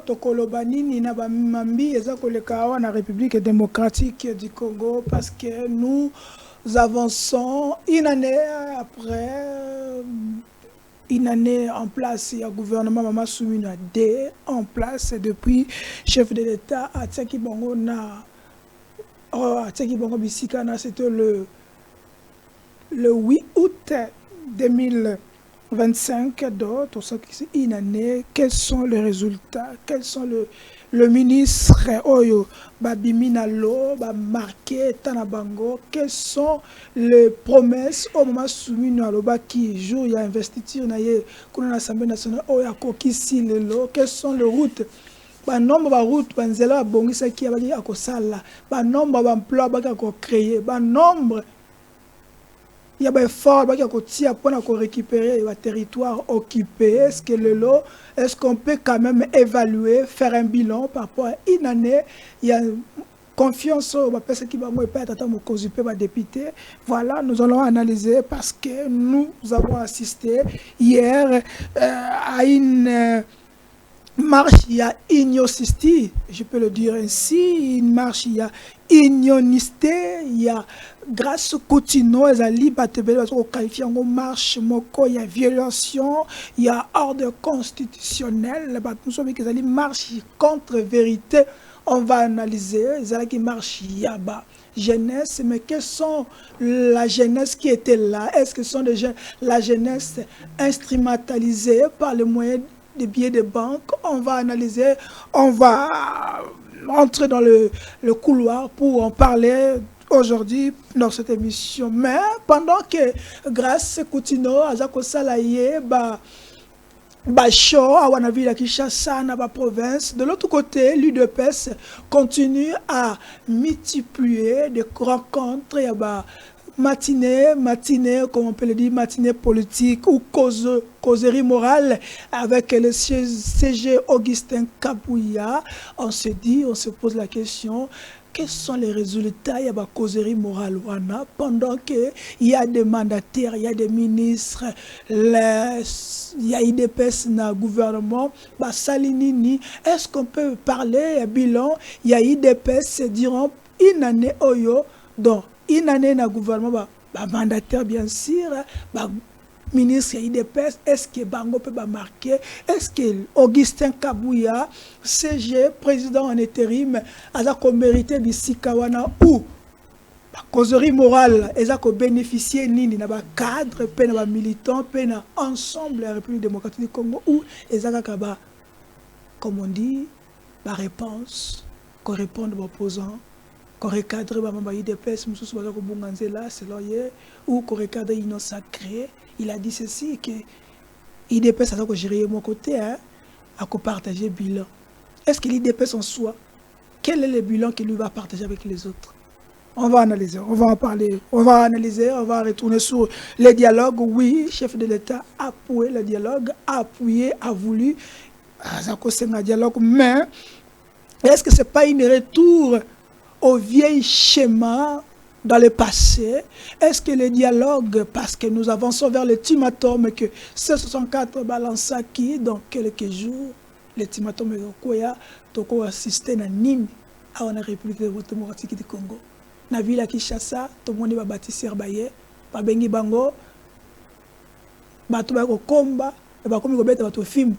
Tokolobanini na Bamambi Ezakoleka na République démocratique du Congo parce que nous avançons une année après une année en place, il y a le gouvernement Mama Soumina D en place depuis chef de l'État à Tsaki Bango na Tsaki Bango Bisikana, c'était le 8 août 2025 d'autres, une année, quels sont les résultats, quels sont le ministre Oyo, Babimina Lo, marqué Tanabango, quelles sont les promesses au moment soumis à l'Oba qui joue, il y a investiture, il y a l'Assemblée nationale, Oya Kokisi Lelo, quelles sont les routes. Ba nombre de routes, ba nzela bongisa qui abaki akosala, ba nombre d'emplois baki akocréer, ba nombre il y a des efforts pour récupérer le territoire occupé. Est-ce que est-ce qu'on peut quand même évaluer, faire un bilan par rapport à une année? Il y a confiance au personne qui va me député. Voilà, nous allons analyser parce que nous avons assisté hier à une marche, il y a ignocistie, je peux le dire ainsi, une marche, il y a ignonisté, il y a grâce au Coutino, il y a liberté, il y a marche, il y a violation, il y a ordre constitutionnel, nous sommes qui marche contre vérité. On va analyser, il y a qui marche, il y a jeunesse, mais quelles sont la jeunesse qui était là? Est-ce que ce sont la jeunesse instrumentalisée par les moyens des billets de banque? On va analyser, on va entrer dans le couloir pour en parler aujourd'hui dans cette émission. Mais pendant que grâce à Coutino, Azako Salaye, Bacho, Awanaville, Kinshasa, Naba province. De l'autre côté, l'UDPS continue à multiplier des rencontres. Il y a matinée, comme on peut le dire, matinée politique ou causerie morale avec le CG Augustin Kabouya. On se dit, on se pose la question, quels sont les résultats? Il y a une causerie morale pendant qu'il y a des mandataires, il y a des ministres, il y a IDPS dans le gouvernement, Salinini. Est-ce qu'on peut parler bilan? Il y a IDPS, diront une année Oyo, donc une année dans le gouvernement, mandataire bien sûr, ministre IDPS, est-ce que Bango peut marquer? Est-ce que Augustin Kabouya, CG, président en intérim, a mérité du Sikawana ou la causerie morale, ils ont bénéficié nini na cadre, na militant, na ensemble la République démocratique du Congo ou ils ont comme on dit, la réponse, qu'on réponde aux opposants. Qu'on recadre ma IDPS, ou qu'on recadre une sacré. Il a dit ceci, que l'IDPS a géré mon côté, à partager le bilan. Est-ce que l'IDPS en soi, quel est le bilan qu'il lui va partager avec les autres? On va analyser, on va en parler, on va analyser, on va retourner sur les dialogues. Oui, chef de l'État a appuyé le dialogue, a appuyé, a voulu, un dialogue, mais est-ce que ce n'est pas un retour au vieil schéma dans le passé? Est-ce que le dialogue, parce que nous avançons vers le timatum, que C64 balance qui dans quelques jours, le timatum est Koya, Toko assisté à Nîmes, à la République démocratique du Congo. Na ville à Kinshasa, tout le monde va bâtir Baye, va bengi bango, va au combat, va comme il film.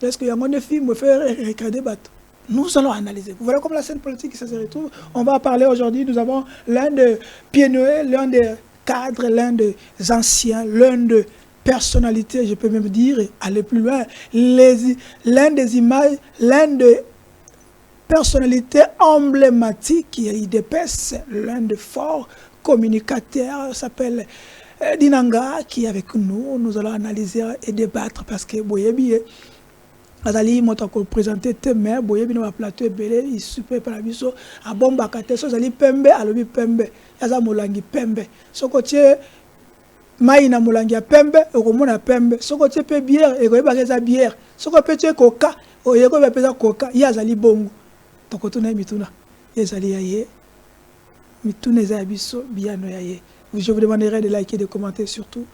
Est-ce qu'il y a un film où faire regarder bateau? Nous allons analyser. Vous voyez comme la scène politique qui se retrouve. On va parler aujourd'hui. Nous avons l'un de Pied-Noé, l'un des cadres, l'un des anciens, l'un de personnalités, je peux même dire, aller plus loin, l'un des images, l'un des personnalités emblématiques qui est IDPS, l'un des forts communicateurs, s'appelle Dinanga, qui est avec nous. Nous allons analyser et débattre parce que Boyebi azali moto ko présenter teme boye bino ba plateau ebele il super par biso a bomba kate so zali pembe alobi pembe yaza molangi pembe soko tie mai na molangi ya pembe okomona pembe soko tie pe bière ekoyeba keza bière soko pe tie coca oyeko ba peza coca yazali bongo tokotuna mituna yazali yaye mituna za biso biano yaye. Je vous demanderai de liker, de commenter surtout.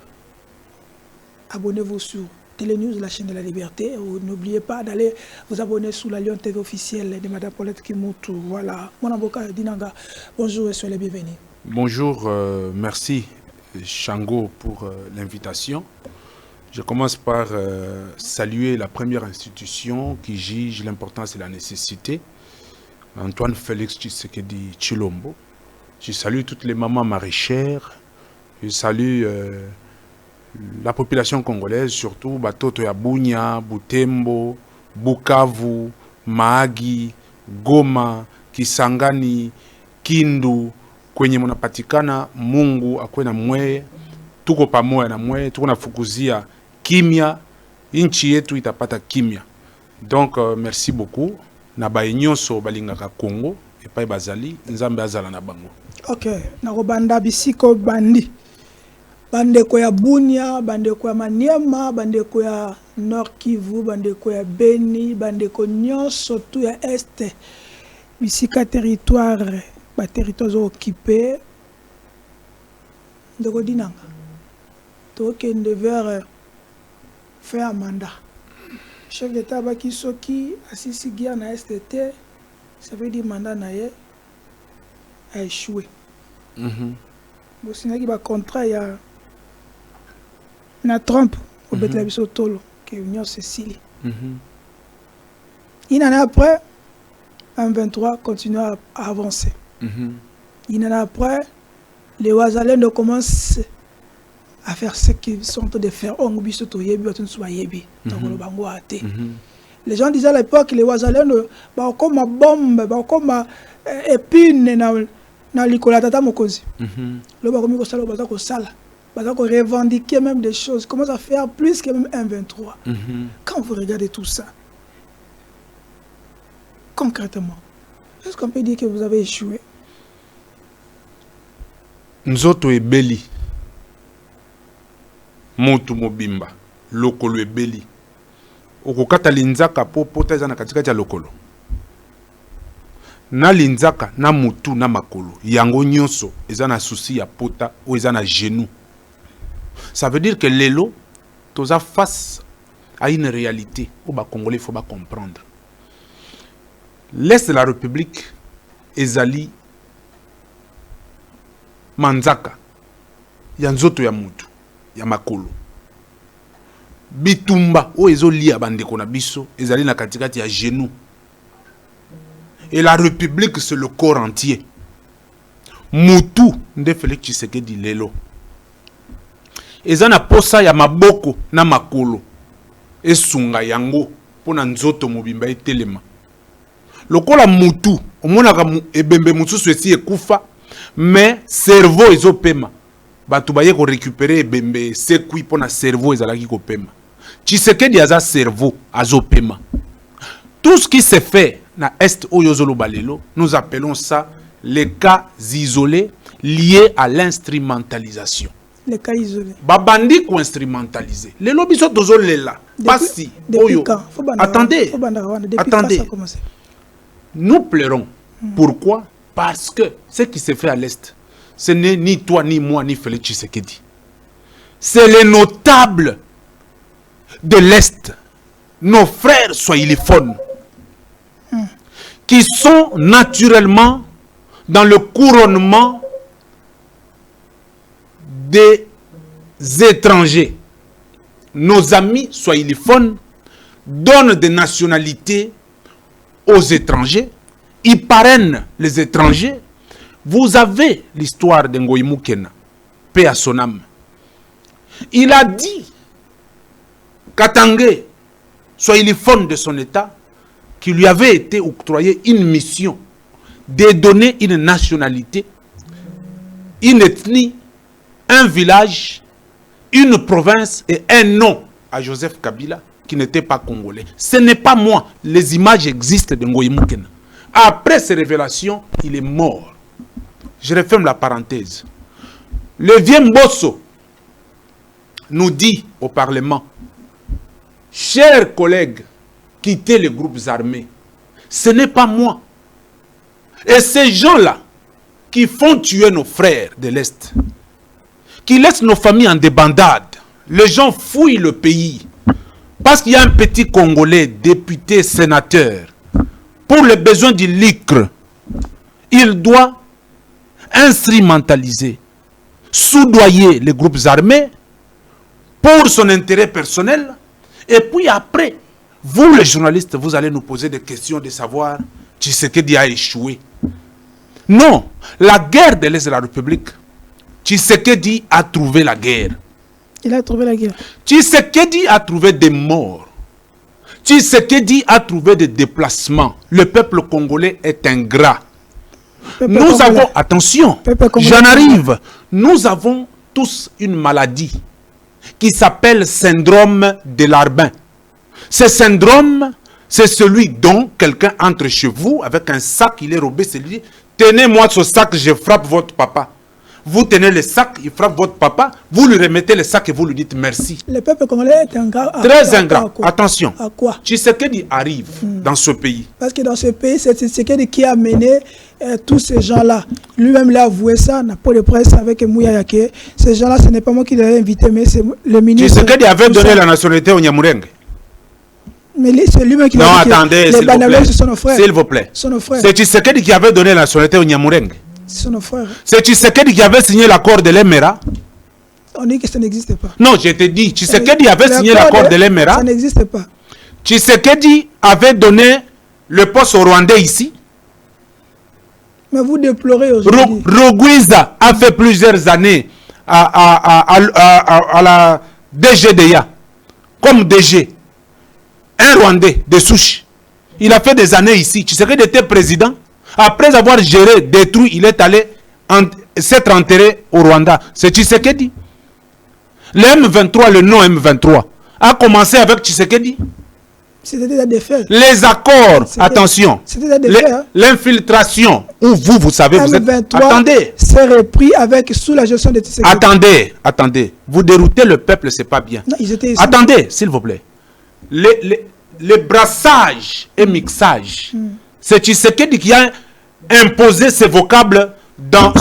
Abonnez-vous sur Télénews, la chaîne de la liberté. N'oubliez pas d'aller vous abonner sous la Lyon TV officielle de Madame Paulette Kimoutou. Voilà. Mon avocat Dinanga, bonjour et soyez les bienvenus. Bonjour, merci Shango pour l'invitation. Je commence par saluer la première institution qui juge l'importance et la nécessité, Antoine Félix Tshisekedi Tshilombo. Je salue toutes les mamans maraîchères, je salue la population congolaise, surtout Batoto ya Bunia, Butembo, Bukavu, Mahagi, Goma, Kisangani, Kindu, kwenye munapatikana. Mungu akwe na mwe, tuko pamoja na mwe, tuko nafukuzia kimya, inchi yetu itapata kimya. Donc merci beaucoup na baenyonso balingaka Congo epai bazali nzambe azala na bango. Ok, nakobanda bisiko bandi. Bandeko ya Bunia, bandeko ya Maniema, bandeko ya Nord Kivu, bandeko ya Beni, bandeko nyonso tout ya Est. Bisika territoire, ba territoires occupés. Ndeko Dinanga. Tokende vers faire un mandat. Chef d'État baki soki asisi gia na STT, ça veut dire mandat na ye a échoué. Bon, sinon il y a un contrat na Trump au bet la biso tolo que Union Cécile. Une année après, en 23 continue à avancer. Une année après, les Ouazalènes commencent à faire ce qu'ils sont en train de faire. On oublie ce toyebi, les gens disaient à l'époque les Ouazalènes, comme ma bombe, comme ma épine na likola tata mokozi. Le bakomi ko sala bazako sala. Bazako revendiquer même des choses, commence à faire plus que même 1,23. Quand vous regardez tout ça, concrètement, est-ce qu'on peut dire que vous avez échoué? Nzoto ebeli. Motu mobimba. Lokolo ebeli. Okokata linzaka po pota eza na katikati ya lokolo. Na linzaka, na mutu, na makolo. Yango nyonso eza na souci ya pota ou eza na genou. Ça veut dire que l'élo, toza face à une réalité où les Congolais faut comprendre. L'Est de la République, ezali manzaka, ya nzoto ya mutu, ya makolo. Bitumba, o ezoli ya bandeko na biso, ezali na katikati ya genou. Et la République, c'est le corps entier. Mutu, nde Félix Tshisekedi lelo. Ezana posa ya maboko na makolo esunga yango pona nzoto mobimba etelema. Lokola mutu omonaka ebembe mususu esi ekufa mais cerveau ezopema. Batu baye ko récupérer ebembe sekui pona cerveau ezalaki kopema. Tshisekedi aza cerveau azopema. Tout ce qui se fait na est oyozolo balelo, nous appelons ça les cas isolés liés à l'instrumentalisation. Les cas isolés. Babandi ko instrumentalisé. Les lobbies sont tous là. Pasi. Oyo. Attendez. Attendez. Nous pleurons. Pourquoi? Parce que ce qui se fait à l'Est, ce n'est ni toi, ni moi, ni Félix Tshisekedi. C'est les notables de l'Est, nos frères soyiliphones, qui sont naturellement dans le couronnement des étrangers. Nos amis soyiliphones donnent des nationalités aux étrangers, ils parrainent les étrangers. Vous avez l'histoire de Ngoï Moukena, paix à son âme. Il a dit Katangé, soyiliphone de son état, qui lui avait été octroyé une mission de donner une nationalité, une ethnie, un village, une province et un nom à Joseph Kabila qui n'était pas congolais. Ce n'est pas moi. Les images existent de Ngoï Moukena. Après ces révélations, il est mort. Je referme la parenthèse. Le vieux Mbosso nous dit au Parlement, chers collègues, quittez les groupes armés. Ce n'est pas moi. Et ces gens-là qui font tuer nos frères de l'Est, qui laissent nos familles en débandade, les gens fouillent le pays. parce qu'il y a un petit Congolais, député, sénateur, pour les besoins du LICRE, il doit instrumentaliser, soudoyer les groupes armés pour son intérêt personnel. Et puis après, vous les journalistes, vous allez nous poser des questions de savoir Tshisekedi a échoué. Non, la guerre de l'Est de la République, Tshisekedi a trouvé la guerre. Il a trouvé la guerre. Tshisekedi a trouvé des morts. Tshisekedi a trouvé des déplacements. Le peuple congolais est ingrat. Nous avons, attention, j'en arrive, nous avons tous une maladie qui s'appelle syndrome de Larbin. Ce syndrome, c'est celui dont quelqu'un entre chez vous avec un sac, il est robé, c'est lui, tenez-moi ce sac, je frappe votre papa. Vous tenez le sac, il frappe votre papa, vous lui remettez le sac et vous lui dites merci. Le peuple congolais est ingrat. Très ingrat. Attention. À quoi? Tshisekedi arrive dans ce pays. Parce que dans ce pays, c'est Tshisekedi qui a mené tous ces gens-là. Lui-même l'a avoué ça, n'a pas de presse avec Mouya Yake. Ces gens-là, ce n'est pas moi qui les ai invités, mais c'est le ministre. Tshisekedi avait donné la nationalité au Nyamurenge. Mais c'est lui-même qui non, l'a dit. Attendez, s'il vous plaît. Sont nos frères. S'il vous plaît. C'est Tshisekedi qui avait donné la nationalité au Nyamurenge. C'est nos frères. C'est Tshisekedi qui avait signé l'accord de l'Emera. On dit que ça n'existe pas. Non, je te dis, Tshisekedi avait signé l'accord de l'Emera. Ça n'existe pas. Tshisekedi avait donné le poste au Rwandais ici. Mais vous déplorez aujourd'hui. Rogwiza a fait plusieurs années à la DGDA comme DG. Un Rwandais de souche. Il a fait des années ici. Tshisekedi était président. Après avoir géré, détruit, il est allé s'être enterré au Rwanda. C'est Tshisekedi. Le M23, le nom M23, a commencé avec Tshisekedi. C'était des faits. Les accords, attention. C'était des faits. L'infiltration, où vous savez, vous êtes... Attendez. C'est repris sous la gestion de Tshisekedi. Attendez. Vous déroutez le peuple, c'est pas bien. Non, ils étaient ici. Attendez, s'il vous plaît. Les brassages et mixages, c'est Tshisekedi qui a imposé ces vocables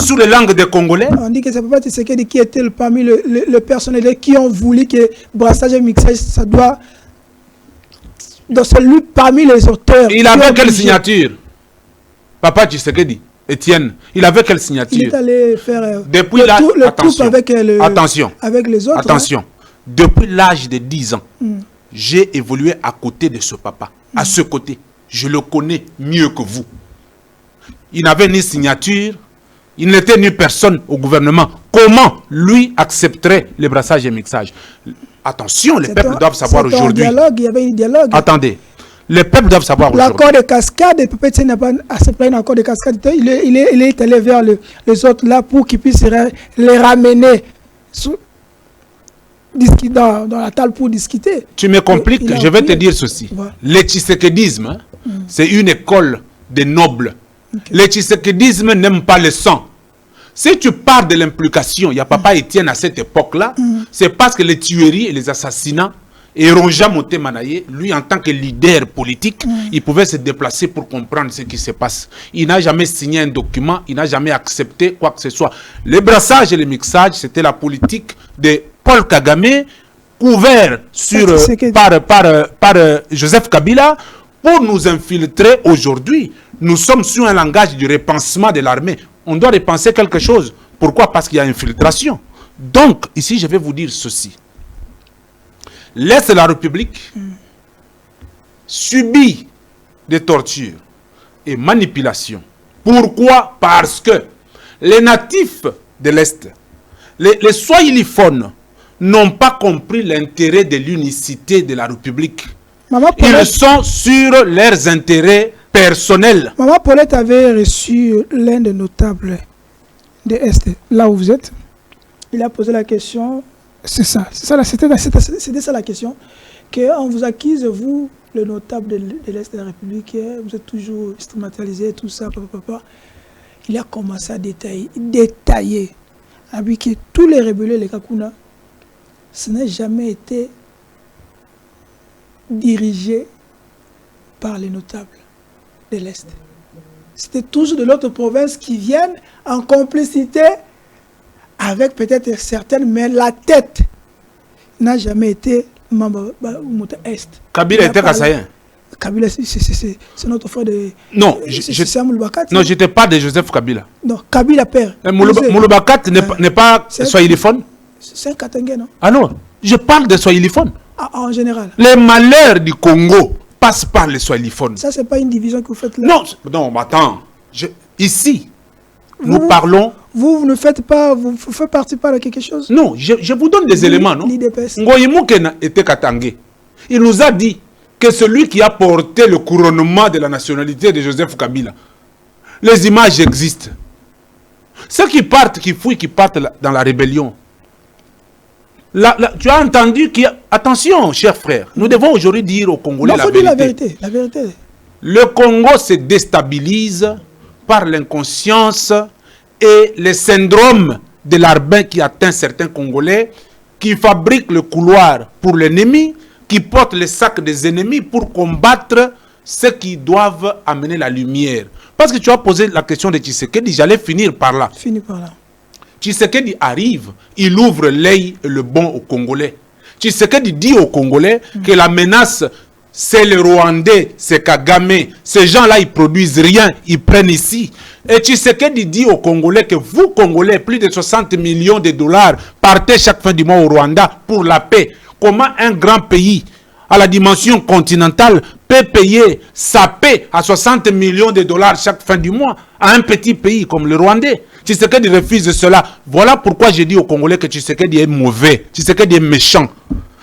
sous les langues des Congolais. On dit que c'est pas Tshisekedi qui était parmi le personnel qui ont voulu que brassage et mixage, ça doit... Donc c'est lui parmi les auteurs. Il avait quelle signature? Papa Tshisekedi, Étienne, il avait quelle signature? Il est allé faire depuis le couple avec, avec les autres. Attention, depuis l'âge de 10 ans, j'ai évolué à côté de ce papa, à ce côté. Je le connais mieux que vous. Il n'avait ni signature, il n'était ni personne au gouvernement. Comment lui accepterait le brassage et mixage? Attention, les peuples doivent savoir aujourd'hui. Il y avait un dialogue. Attendez, les peuples doivent savoir aujourd'hui. L'accord de cascade, peut-être n'a pas accepté un accord de cascade. Il est allé vers les autres là pour qu'ils puissent les ramener dans la table pour discuter. Tu me compliques, je vais te dire ceci. Voilà. Le tshisekedisme, c'est une école de nobles. Okay. Le tshisekedisme n'aime pas le sang. Si tu parles de l'implication, il y a Papa Étienne à cette époque-là, c'est parce que les tueries et les assassinats, et Ronja Moté Manaye, lui en tant que leader politique, il pouvait se déplacer pour comprendre ce qui se passe. Il n'a jamais signé un document, il n'a jamais accepté quoi que ce soit. Le brassage et le mixage, c'était la politique de Paul Kagame, couvert par Joseph Kabila, pour nous infiltrer aujourd'hui. Nous sommes sur un langage du repensement de l'armée. On doit repenser quelque chose. Pourquoi? Parce qu'il y a infiltration. Donc, ici, je vais vous dire ceci. L'Est de la République subit des tortures et manipulations. Pourquoi? Parce que les natifs de l'Est, les Swahiliphones, n'ont pas compris l'intérêt de l'unicité de la République. Ils sont sur leurs intérêts personnels. Maman Paulette avait reçu l'un des notables de Est, là où vous êtes. Il a posé la question, c'était ça la question, qu'on vous accuse, vous, le notable de l'Est de la République, vous êtes toujours stigmatisé, tout ça, papa. Il a commencé à détailler avec que tous les rébellions, les Kakuna, ce n'a jamais été dirigé par les notables de l'Est. C'était toujours de l'autre province qui viennent en complicité avec peut-être certaines, mais la tête n'a jamais été Est. Kabila était Kassaïen. Kabila, c'est notre frère de... Non, c'est Mouloubakat. Non, je n'étais pas de Joseph Kabila. Non, Kabila père. Mouloubakat n'est pas swahiliphone. C'est un Katangé, non? Alors, je parle de swahiliphone. Ah, en général. Les malheurs du Congo passent par les swahiliphones. Ça, c'est pas une division que vous faites là. Non, mais attends. Ici, nous parlons... Vous ne faites pas... Vous faites partie de quelque chose? Non, je vous donne des éléments, non? Ngoyimouken était Katangé. Il nous a dit que celui qui a porté le couronnement de la nationalité de Joseph Kabila, les images existent. Ceux qui partent, qui fouillent, qui partent dans la rébellion. Tu as entendu qu'il y a... Attention, chers frères, nous devons aujourd'hui dire aux Congolais la vérité. La vérité. La vérité. Le Congo se déstabilise par l'inconscience et le syndrome de l'arbin qui atteint certains Congolais, qui fabriquent le couloir pour l'ennemi, qui portent les sacs des ennemis pour combattre ceux qui doivent amener la lumière. Parce que tu as posé la question de Tshisekedi, j'allais finir par là. Fini par là. Tshisekedi arrive, il ouvre l'œil et le bon aux Congolais. Tshisekedi dit aux Congolais que la menace, c'est le Rwandais, c'est Kagame. Ces gens-là, ils produisent rien, ils prennent ici. Et Tshisekedi dit aux Congolais que vous, Congolais, plus de 60 millions de dollars, partez chaque fin du mois au Rwanda pour la paix. Comment un grand pays à la dimension continentale peut payer sa paix à 60 millions de dollars chaque fin du mois à un petit pays comme le Rwandais? Tshisekedi refuse cela. Voilà pourquoi j'ai dit aux Congolais que Tshisekedi est mauvais. Tshisekedi est méchant.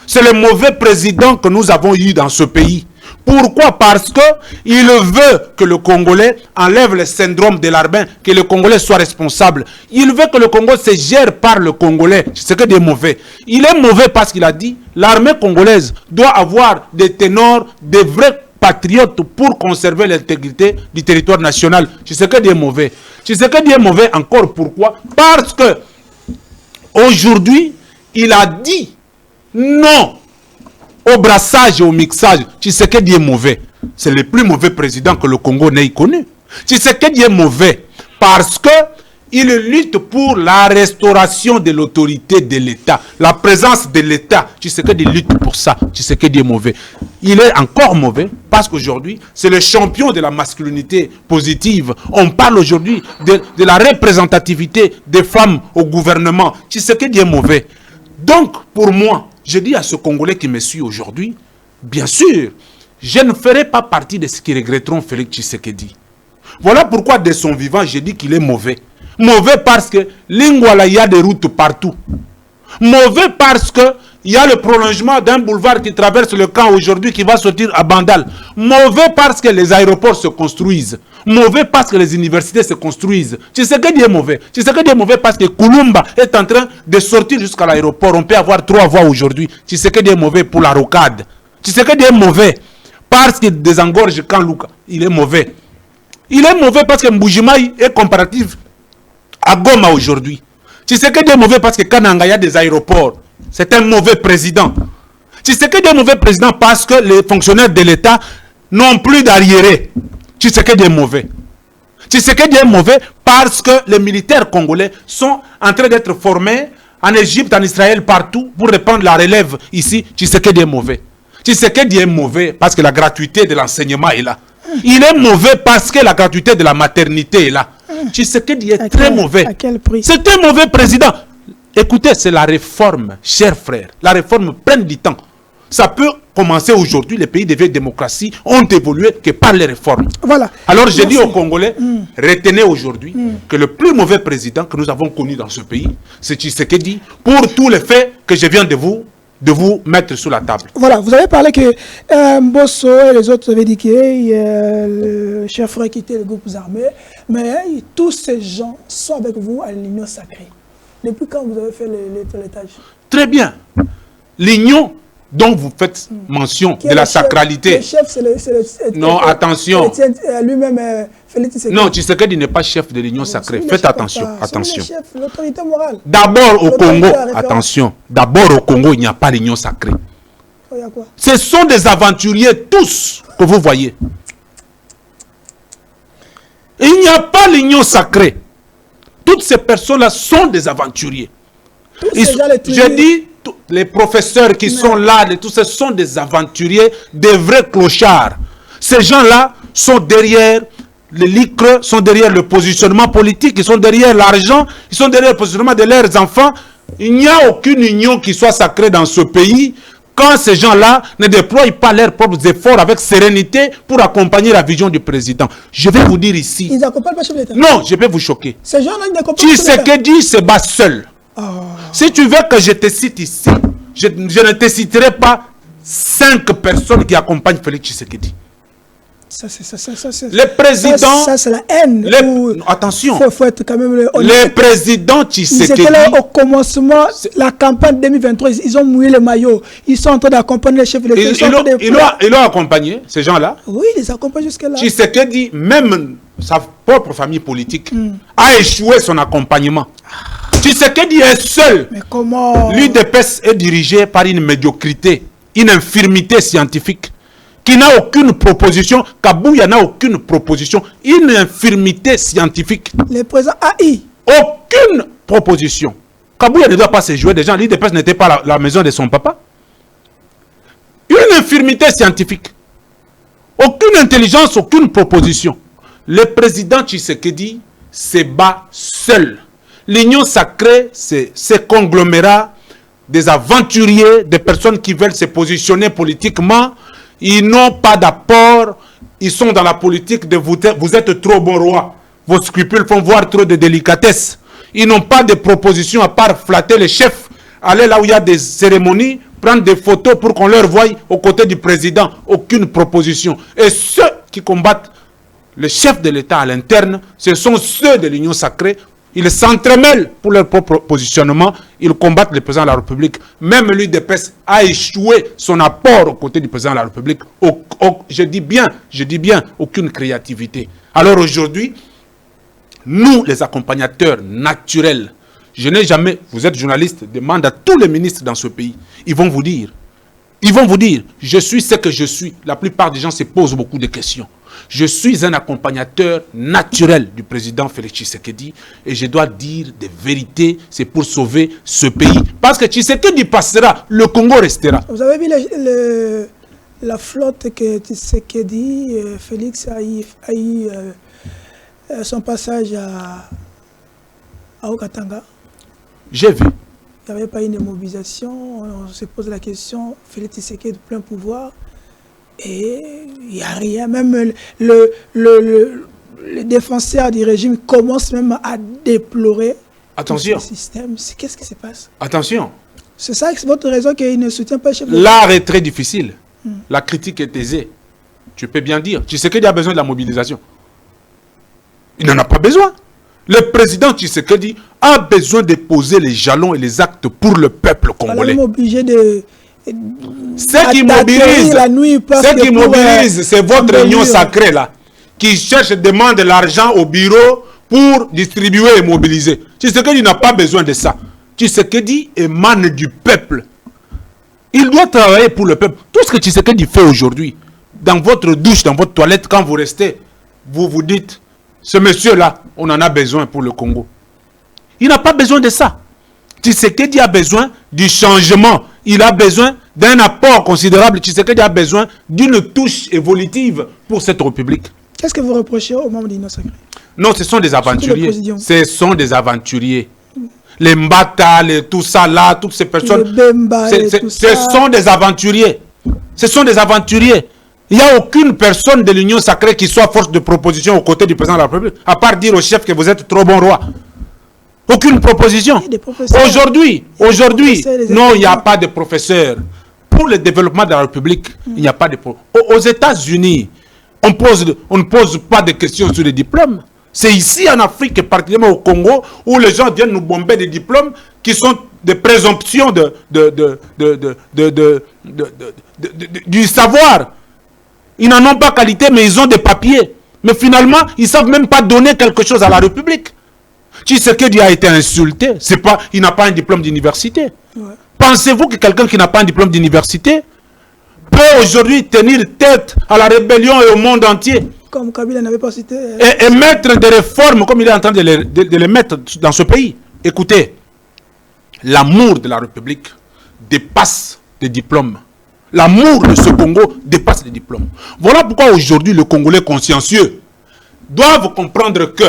C'est le mauvais président que nous avons eu dans ce pays. Pourquoi? Parce que il veut que le Congolais enlève le syndrome de l'arbin, que le Congolais soit responsable. Il veut que le Congo se gère par le Congolais. C'est que des mauvais. Il est mauvais parce qu'il a dit l'armée congolaise doit avoir des ténors, des vrais patriotes pour conserver l'intégrité du territoire national. C'est que des mauvais. C'est que des mauvais encore. Pourquoi? Parce que aujourd'hui, il a dit non au brassage et au mixage. Tshisekedi est mauvais. C'est le plus mauvais président que le Congo n'ait connu. Tshisekedi est mauvais parce que il lutte pour la restauration de l'autorité de l'État, la présence de l'État. Tshisekedi lutte pour ça. Tshisekedi est mauvais. Il est encore mauvais parce qu'aujourd'hui, c'est le champion de la masculinité positive. On parle aujourd'hui de la représentativité des femmes au gouvernement. Tshisekedi est mauvais. Donc, pour moi, je dis à ce Congolais qui me suit aujourd'hui, bien sûr, je ne ferai pas partie de ceux qui regretteront Félix Tshisekedi. Voilà pourquoi, de son vivant, j'ai dit qu'il est mauvais. Mauvais parce que Lingwala, il y a des routes partout. Mauvais parce que il y a le prolongement d'un boulevard qui traverse le camp aujourd'hui qui va sortir à Bandal. Mauvais parce que les aéroports se construisent. Mauvais parce que les universités se construisent. Tshisekedi est mauvais. Tshisekedi est mauvais parce que Kulumba est en train de sortir jusqu'à l'aéroport. On peut avoir 3 voies aujourd'hui. Tshisekedi est mauvais pour la rocade. Tshisekedi est mauvais parce qu'il désengorge Kanluka. Il est mauvais. Il est mauvais parce que Mbujimaï est comparatif à Goma aujourd'hui. Tshisekedi est mauvais parce que Kananga, il y a des aéroports. C'est un mauvais président. Tshisekedi est un mauvais président parce que les fonctionnaires de l'État n'ont plus d'arriérés. Tshisekedi est mauvais. Tshisekedi est mauvais parce que les militaires congolais sont en train d'être formés en Égypte, en Israël, partout, pour reprendre la relève ici. Tshisekedi est mauvais. Tshisekedi est mauvais parce que la gratuité de l'enseignement est là. Il est mauvais parce que la gratuité de la maternité est là. Tshisekedi est très mauvais. À quel prix? C'est un mauvais président. Écoutez, c'est la réforme, chers frères. La réforme prend du temps. Ça peut commencer aujourd'hui. Les pays de vieille démocratie ont évolué que par les réformes. Voilà. Alors je dis aux Congolais, retenez aujourd'hui que le plus mauvais président que nous avons connu dans ce pays, c'est Tshisekedi, pour tous les faits que je viens de vous mettre sur la table. Voilà, vous avez parlé que Mbosso et les autres avaient dit que le chef frère quittait les groupes armés, mais tous ces gens sont avec vous à l'Union sacrée. Depuis quand vous avez fait les tâches? Très bien. L'union dont vous faites mention de la sacralité. Le chef, c'est non, attention. Lui-même, Félix Tshisekedi. Non, Tshisekedi n'est pas chef de l'Union sacrée. Faites attention. Attention. L'autorité morale. D'abord au Congo, attention. D'abord au Congo, il n'y a pas l'Union sacrée. Il y a quoi? Ce sont des aventuriers tous que vous voyez. Il n'y a pas l'Union sacrée. Toutes ces personnes-là sont des aventuriers. Je dis les professeurs qui sont là, tous ce sont des aventuriers, des vrais clochards. Ces gens-là sont derrière les licres, sont derrière le positionnement politique, ils sont derrière l'argent, ils sont derrière le positionnement de leurs enfants. Il n'y a aucune union qui soit sacrée dans ce pays quand ces gens-là ne déploient pas leurs propres efforts avec sérénité pour accompagner la vision du président. Je vais vous dire ici. Ils n'accompagnent pas le chef de l'État. Non, je vais vous choquer. Ces gens-là, ils n'accompagnent pas le chef de l'État. Tshisekedi se bat seul. Si tu veux que je te cite ici, je ne te citerai pas 5 personnes qui accompagnent Félix Tshisekedi. Ça, le président... Ça, c'est la haine. Attention. Faut être quand même le président Tshisekedi... Ils étaient là au commencement, la campagne 2023, ils ont mouillé le maillot. Ils sont en train d'accompagner les chefs de l'État. Ils l'ont accompagné, ces gens-là. Oui, ils les accompagnent jusque-là. Tshisekedi, même sa propre famille politique, a échoué son accompagnement. Tshisekedi est seul. Mais comment... L'UDPS est dirigé par une médiocrité, une infirmité scientifique, qui n'a aucune proposition. Kabouya n'a aucune proposition. Une infirmité scientifique. Le président AI. Aucune proposition. Kabouya ne doit pas se jouer des gens. L'UDPS n'était pas la maison de son papa. Une infirmité scientifique. Aucune intelligence, aucune proposition. Le président Tshisekedi se bat seul. L'union sacrée, c'est ces conglomérats, des aventuriers, des personnes qui veulent se positionner politiquement. Ils n'ont pas d'apport. Ils sont dans la politique de vous êtes trop bon roi. Vos scrupules font voir trop de délicatesse. Ils n'ont pas de propositions à part flatter les chefs, aller là où il y a des cérémonies, prendre des photos pour qu'on leur voie aux côtés du président. Aucune proposition. Et ceux qui combattent le chef de l'État à l'interne, ce sont ceux de l'Union sacrée. Ils s'entremêlent pour leur propre positionnement. Ils combattent le président de la République. Même l'UDPS a échoué son apport aux côtés du président de la République. Je dis bien, aucune créativité. Alors aujourd'hui, nous, les accompagnateurs naturels, je n'ai jamais, vous êtes journaliste, demande à tous les ministres dans ce pays. Ils vont vous dire, je suis ce que je suis. La plupart des gens se posent beaucoup de questions. Je suis un accompagnateur naturel du président Félix Tshisekedi et je dois dire des vérités, c'est pour sauver ce pays. Parce que Tshisekedi passera, le Congo restera. Vous avez vu la flotte que Tshisekedi, Félix a eu son passage à Okatanga? J'ai vu. Il n'y avait pas une mobilisation, on se pose la question, Félix Tshisekedi de plein pouvoir. Et il n'y a rien, même le défenseur du régime commence même à déplorer attention. Ce système. Qu'est-ce qui se passe? Attention. C'est ça, c'est votre raison qu'il ne soutient pas le chef de l'État. L'art est très difficile. La critique est aisée. Tu peux bien dire. Tu sais qu'il y a besoin de la mobilisation. Il n'en a pas besoin. Le président Tshisekedi a besoin de poser les jalons et les actes pour le peuple congolais. On est obligé de... Ce qui mobilise, c'est votre union sacrée là, qui cherche, demande de l'argent au bureau pour distribuer et mobiliser. Tshisekedi n'a pas besoin de ça. Tshisekedi émane du peuple. Il doit travailler pour le peuple. Tout ce que Tshisekedi fait aujourd'hui, dans votre douche, dans votre toilette, quand vous restez, vous vous dites, ce monsieur-là, on en a besoin pour le Congo. Il n'a pas besoin de ça. Tshisekedi a besoin du changement. Il a besoin d'un apport considérable. Tshisekedi a besoin d'une touche évolutive pour cette république. Qu'est-ce que vous reprochez aux membres d'Union sacrée? Non, ce sont des aventuriers. Ce sont des aventuriers. Les Mbata, tout ça là, toutes ces personnes. Ce sont des aventuriers. Ce sont des aventuriers. Il n'y a aucune personne de l'Union sacrée qui soit force de proposition aux côtés du président de la République, à part dire au chef que vous êtes trop bon roi. Aucune proposition. Aujourd'hui, non, il n'y a pas de professeurs. Pour le développement de la République, il n'y a pas de professeurs. Aux États-Unis, on ne pose pas de questions sur les diplômes. C'est ici en Afrique, et particulièrement au Congo, où les gens viennent nous bomber des diplômes qui sont des présomptions du savoir. Ils n'en ont pas qualité, mais ils ont des papiers. Mais finalement, ils ne savent même pas donner quelque chose à la République. Tshisekedi a été insulté. Il n'a pas un diplôme d'université. Ouais. Pensez-vous que quelqu'un qui n'a pas un diplôme d'université peut aujourd'hui tenir tête à la rébellion et au monde entier? Comme Kabila n'avait pas cité. Et mettre des réformes comme il est en train de les mettre dans ce pays. Écoutez, l'amour de la République dépasse les diplômes. L'amour de ce Congo dépasse les diplômes. Voilà pourquoi aujourd'hui, les Congolais consciencieux doivent comprendre que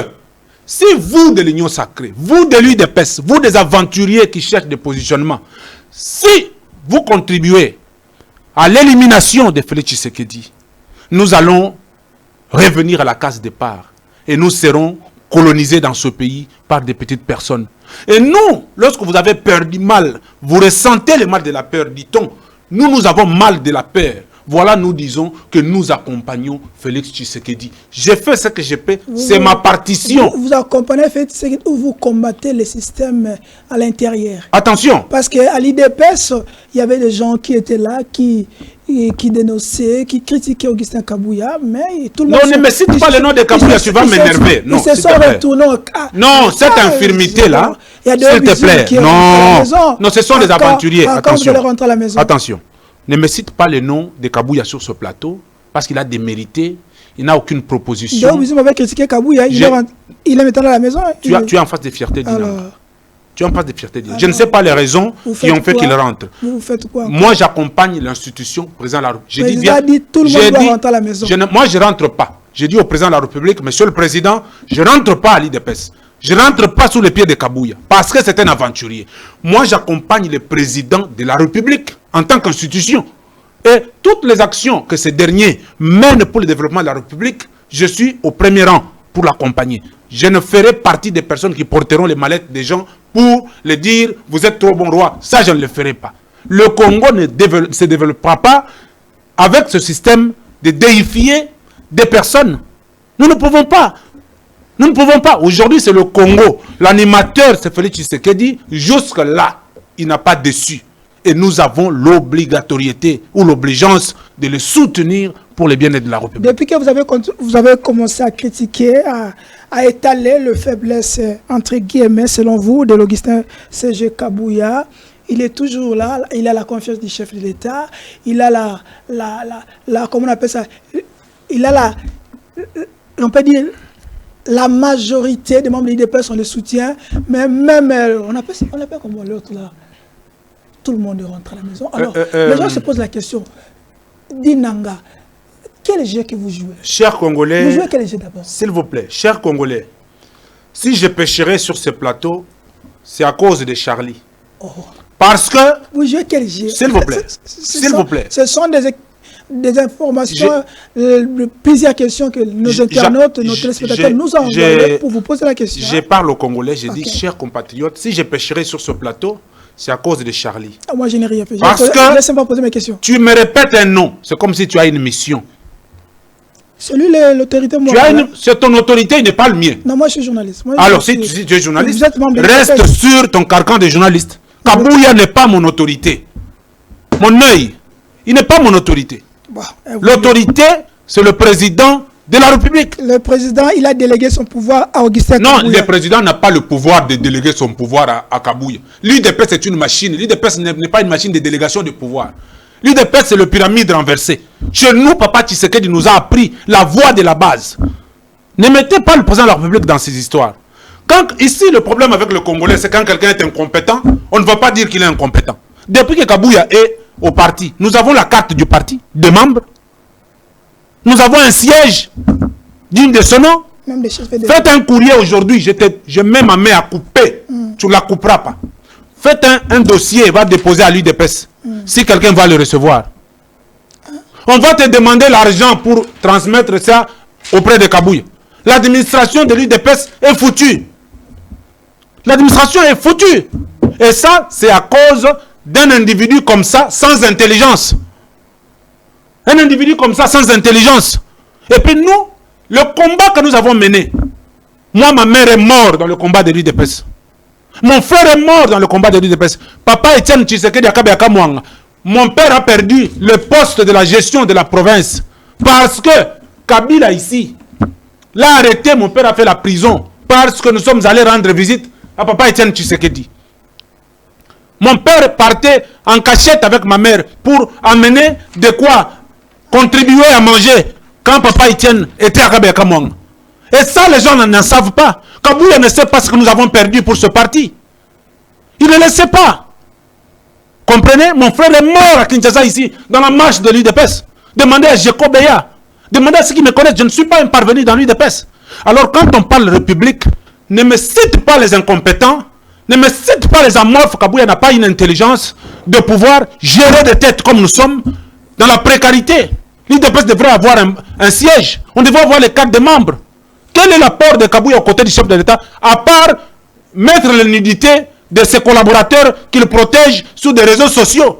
si vous de l'Union sacrée, vous de l'UDPS, vous des aventuriers qui cherchent des positionnements, si vous contribuez à l'élimination de Félix Tshisekedi, nous allons revenir à la case départ et nous serons colonisés dans ce pays par des petites personnes. Et nous, lorsque vous avez peur du mal, vous ressentez le mal de la peur, dit-on, nous avons mal de la peur. Voilà, nous disons que nous accompagnons Félix Tshisekedi. J'ai fait ce que je peux, c'est ma partition. Vous accompagnez Félix Tshisekedi ou vous combattez le système à l'intérieur? Attention. Parce qu'à l'IDPS, il y avait des gens qui étaient là, qui dénonçaient, qui critiquaient Augustin Kabouya, mais tout le monde... Non, ne me cite pas le nom de Kabouya, tu vas m'énerver. Non, s'il te plaît. Non, cette infirmité-là, s'il te plaît. Non, ce sont des aventuriers. Attention. Ne me cite pas le nom de Kabouya sur ce plateau, parce qu'il a démérité, il n'a aucune proposition. Donc, vous m'avez critiqué Kabouya, il est maintenant à la maison. Tu es en face de fierté d'Inanga. Tu es en face de fierté d'Inanga. Je ne sais pas les raisons qui ont fait qu'il rentre. Vous faites quoi? Moi, j'accompagne l'institution, président de la République. J'ai dit tout le monde doit rentrer à la maison. Moi, je ne rentre pas. J'ai dit au président de la République, monsieur le président, je ne rentre pas à l'IDPS. Je ne rentre pas sous les pieds de Kabouya, parce que c'est un aventurier. Moi, j'accompagne le président de la République en tant qu'institution. Et toutes les actions que ces derniers mènent pour le développement de la République, je suis au premier rang pour l'accompagner. Je ne ferai partie des personnes qui porteront les mallettes des gens pour les dire « vous êtes trop bon roi ». Ça, je ne le ferai pas. Le Congo ne se développera pas avec ce système de déifier des personnes. Nous ne pouvons pas. Nous ne pouvons pas. Aujourd'hui, c'est le Congo. L'animateur, c'est Félix Tshisekedi. Jusque-là, il n'a pas déçu. Et nous avons l'obligatoriété ou l'obligeance de le soutenir pour le bien-être de la République. Depuis que vous avez commencé à critiquer, à étaler le faiblesse, entre guillemets, selon vous, de l'Augustin C.G. Kabouya, il est toujours là, il a la confiance du chef de l'État, il a comment on appelle ça, il a on peut dire, la majorité des membres de l'IDPS sont le soutien, mais même, on appelle comment l'autre là, tout le monde rentre à la maison. Alors, les gens se posent la question, d'Inanga, quel jeu que vous jouez? Chers Congolais, vous jouez quel jeu d'abord? S'il vous plaît, chers Congolais, si je pêcherai sur ce plateau, c'est à cause de Charlie. Oh. Parce que... Vous jouez quel jeu? S'il vous plaît, s'il vous plaît. Ce sont des informations, plusieurs questions que nos internautes, nos téléspectateurs nous ont envoyées pour vous poser la question. Je parle aux Congolais, je dis, chers compatriotes, si je pêcherai sur ce plateau, c'est à cause de Charlie. Moi, je n'ai rien fait. Parce que laissez-moi poser mes questions. Tu me répètes un nom, c'est comme si tu as une mission. Celui l'autorité morale. C'est ton autorité, il n'est pas le mien. Non, moi je suis journaliste. Moi, alors, si tu es journaliste, reste sur ton carcan de journaliste. Kabouya n'est pas mon autorité. Mon œil, il n'est pas mon autorité. L'autorité, c'est le président de la République. Le président, il a délégué son pouvoir à Augustin Kabouya. Non, le président n'a pas le pouvoir de déléguer son pouvoir à Kabouya. L'UDPS c'est une machine. L'UDPS n'est pas une machine de délégation de pouvoir. L'UDPS c'est le pyramide renversé. Chez nous, Papa Tshisekedi nous a appris la voie de la base. Ne mettez pas le président de la République dans ces histoires. Ici, le problème avec le Congolais, c'est quand quelqu'un est incompétent, on ne va pas dire qu'il est incompétent. Depuis que Kabouya est au parti, nous avons la carte du parti, des membres. Nous avons un siège digne de ce nom. Faites un courrier aujourd'hui, je mets ma main à couper. Tu ne la couperas pas. Faites un dossier, va déposer à l'UDPS. Si quelqu'un va le recevoir. On va te demander l'argent pour transmettre ça auprès de Kabouya. L'administration de l'UDPS est foutue. L'administration est foutue. Et ça, c'est à cause d'un individu comme ça, sans intelligence. Un individu comme ça, sans intelligence. Et puis nous, le combat que nous avons mené, moi, ma mère est morte dans le combat de l'UDPS. Mon frère est mort dans le combat de l'UDPS. Papa Etienne Tshisekedi Akabiaka Mwanga. Mon père a perdu le poste de la gestion de la province. Parce que Kabila ici l'a arrêté, mon père a fait la prison. Parce que nous sommes allés rendre visite à Papa Etienne Tshisekedi. Mon père partait en cachette avec ma mère pour amener de quoi contribuer à manger quand Papa Etienne était à Kabeka Mwanga. Et ça, les gens n'en savent pas. Kabouya ne sait pas ce que nous avons perdu pour ce parti. Il ne le sait pas. Comprenez? Mon frère est mort à Kinshasa ici, dans la marche de l'UDPS. Demandez à Jacob Beya. Demandez à ceux qui me connaissent. Je ne suis pas un parvenu dans l'UDPS. Alors quand on parle de République, ne me cite pas les incompétents, ne me cite pas les amorphes. Kabouya n'a pas une intelligence de pouvoir gérer des têtes comme nous sommes dans la précarité. L'UDPS devrait avoir un siège. On devrait avoir les cartes des membres. Quel est l'apport de Kabouya aux côtés du chef de l'État, à part mettre la nudité de ses collaborateurs qu'il protège sur des réseaux sociaux?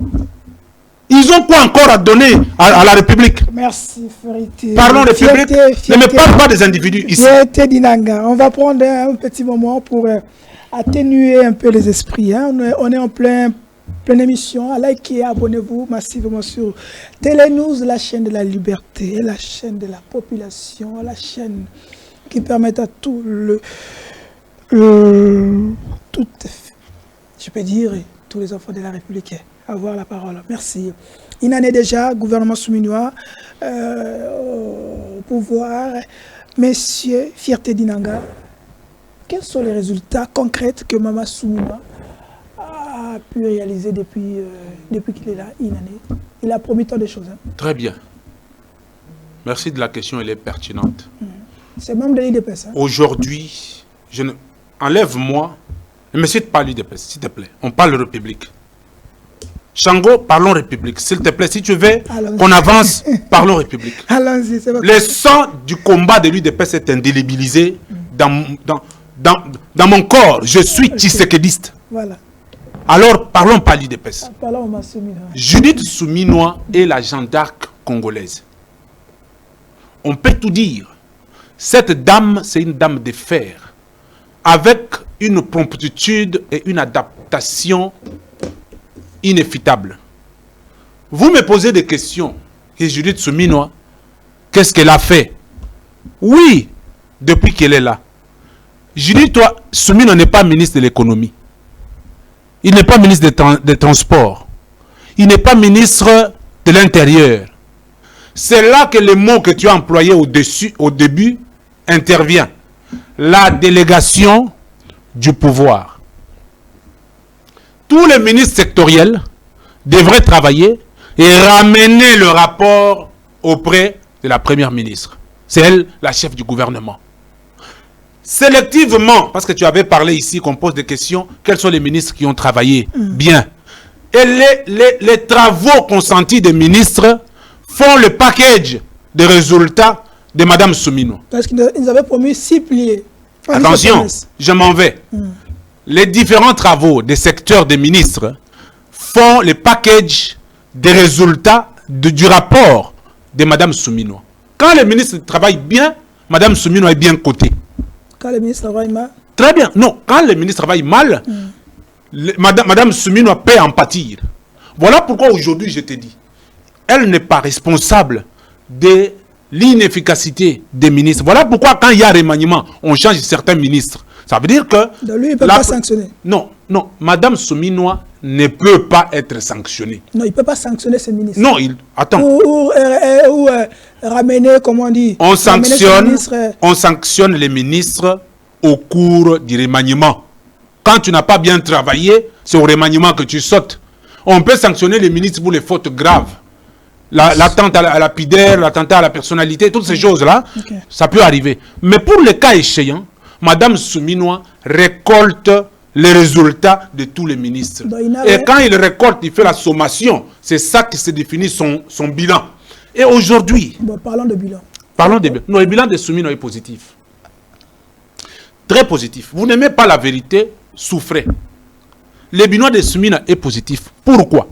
Ils ont quoi encore à donner à la République? Merci, Ferité. Parlons République. Ne me parle pas des individus ici. Fierté d'Inanga. On va prendre un petit moment pour atténuer un peu les esprits. Hein. On est en pleine émission. Likez, abonnez-vous massivement sur Télénews, la chaîne de la liberté, la chaîne de la population, la chaîne qui permet à tout je peux dire, tous les enfants de la République avoir la parole. Merci. Une année déjà, gouvernement souminois au pouvoir. Messieurs, Fierté d'Inanga, quels sont les résultats concrets que Mama Souminois a pu réaliser depuis qu'il est là, une année? Il a promis tant de choses. Hein. Très bien. Merci de la question, elle est pertinente. C'est même de l'IDPS. Hein. Aujourd'hui, enlève-moi, ne me cite pas l'IDPS, s'il te plaît. On parle République. Chango, parlons République. S'il te plaît, si tu veux qu'on avance, parlons République. Allons-y, c'est le sang du combat de l'UDPS est indélébilisé dans mon corps. Je suis tshisekediste. Voilà. Alors, parlons pas l'UDPS. Parlons Souminois. Judith Souminois est la Jeanne d'Arc congolaise. On peut tout dire. Cette dame, c'est une dame de fer, avec une promptitude et une adaptation inévitable. Vous me posez des questions. Et Judith Souminois, qu'est-ce qu'elle a fait? Oui, depuis qu'elle est là. Judith Souminois n'est pas ministre de l'économie. Il n'est pas ministre des Transports. Il n'est pas ministre de l'Intérieur. C'est là que le mot que tu as employé au début intervient. La délégation du pouvoir. Tous les ministres sectoriels devraient travailler et ramener le rapport auprès de la première ministre. C'est elle, la chef du gouvernement. Sélectivement, parce que tu avais parlé ici, qu'on pose des questions, quels sont les ministres qui ont travaillé bien? Et les travaux consentis des ministres font le package des résultats de Mme Souminois. Parce qu'ils avaient promis 6 pliés. Attention, je m'en vais. Les différents travaux des secteurs des ministres font le package des résultats du rapport de Mme Souminois. Quand les ministres travaillent bien, Mme Souminois est bien cotée. Quand les ministres travaillent mal? Très bien. Non, quand les ministres travaillent mal, Mme Souminois peut en pâtir. Voilà pourquoi aujourd'hui je te dis, elle n'est pas responsable de l'inefficacité des ministres. Voilà pourquoi quand il y a remaniement, on change certains ministres. Ça veut dire que... Donc lui, il ne peut pas sanctionner. Non, non. Mme Souminois ne peut pas être sanctionnée. Non, il ne peut pas sanctionner ses ministres. Non, attends. Ou ramener, comment on dit, on sanctionne les ministres au cours du remaniement. Quand tu n'as pas bien travaillé, c'est au remaniement que tu sautes. On peut sanctionner les ministres pour les fautes graves. L'atteinte à la pudeur, l'attentat à la personnalité, toutes ces choses-là, ça peut arriver. Mais pour le cas échéant, Mme Souminois récolte les résultats de tous les ministres. Et quand il récolte, il fait la sommation. C'est ça qui se définit son bilan. Et aujourd'hui... Bon, parlons de bilan. Parlons de bilan. Non, le bilan de Souminois est positif. Très positif. Vous n'aimez pas la vérité, souffrez. Le bilan de Souminois est positif. Pourquoi?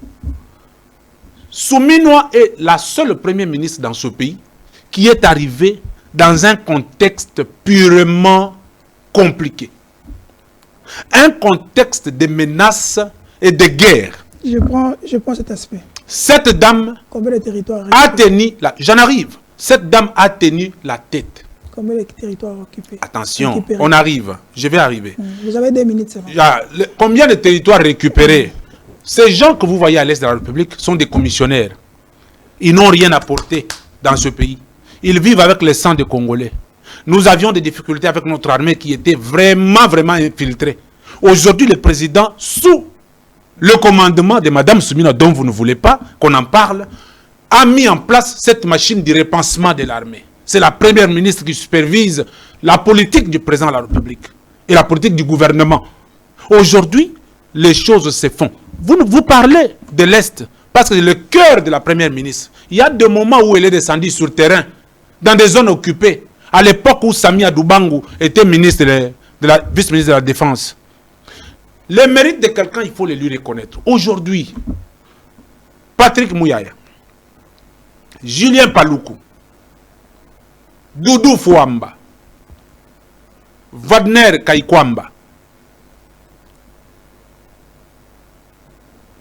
Souminois est la seule première ministre dans ce pays qui est arrivée dans un contexte purement compliqué. Un contexte de menaces et de guerre. Je prends cet aspect. Cette dame Combien de territoires a tenu, j'en arrive, cette dame a tenu la tête. Combien de territoires occupés? Attention, récupérés. on arrive, je vais arriver. Vous avez 2 minutes, c'est vrai. Combien de territoires récupérés? Ces gens que vous voyez à l'est de la République sont des commissionnaires. Ils n'ont rien apporté dans ce pays. Ils vivent avec le sang des Congolais. Nous avions des difficultés avec notre armée qui était vraiment infiltrée. Aujourd'hui, le président, sous le commandement de Mme Soumina, dont vous ne voulez pas qu'on en parle, a mis en place cette machine de repensement de l'armée. C'est la première ministre qui supervise la politique du président de la République et la politique du gouvernement. Aujourd'hui, les choses se font. Vous parlez de l'Est, parce que c'est le cœur de la première ministre. Il y a des moments où elle est descendue sur le terrain, dans des zones occupées, à l'époque où Samia Doubangu était ministre vice-ministre de la Défense. Les mérites de quelqu'un, il faut les lui reconnaître. Aujourd'hui, Patrick Mouyaya, Julien Paluku, Doudou Fouamba, Wagner Kaikwamba.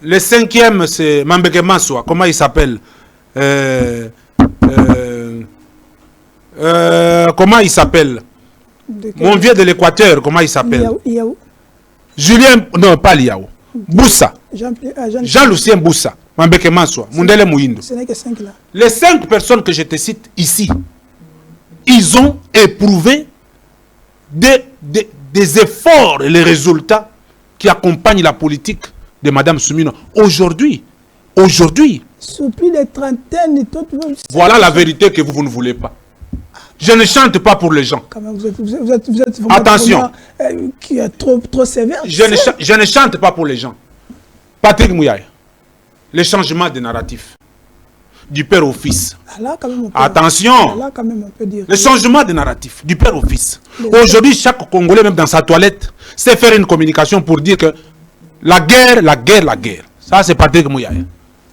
Le cinquième, c'est Mambeke Maswa. Comment il s'appelle? Comment il s'appelle? Mon vieux de l'Équateur, comment il s'appelle? Julien, non, pas Liao. Boussa. Jean-Lucien Boussa. Mambeke Maswa. Mundele Mouindo. Ce n'est que 5 là. Les 5 personnes que je te cite ici, ils ont éprouvé des efforts et les résultats qui accompagnent la politique de Mme Soumina. Aujourd'hui, sous plus de trentaine, voilà la vérité que vous ne voulez pas. Je ne chante pas pour les gens. Quand même, vous êtes attention. Qui est trop sévère. Je ne chante pas pour les gens. Patrick Mouyaya, le changement de narratif du père au fils. Là, quand même, attention, là, quand même, on peut dire. Le changement de narratif du père au fils. Aujourd'hui, chaque Congolais, même dans sa toilette, sait faire une communication pour dire que la guerre. Ça, c'est Patrick Mouyaya.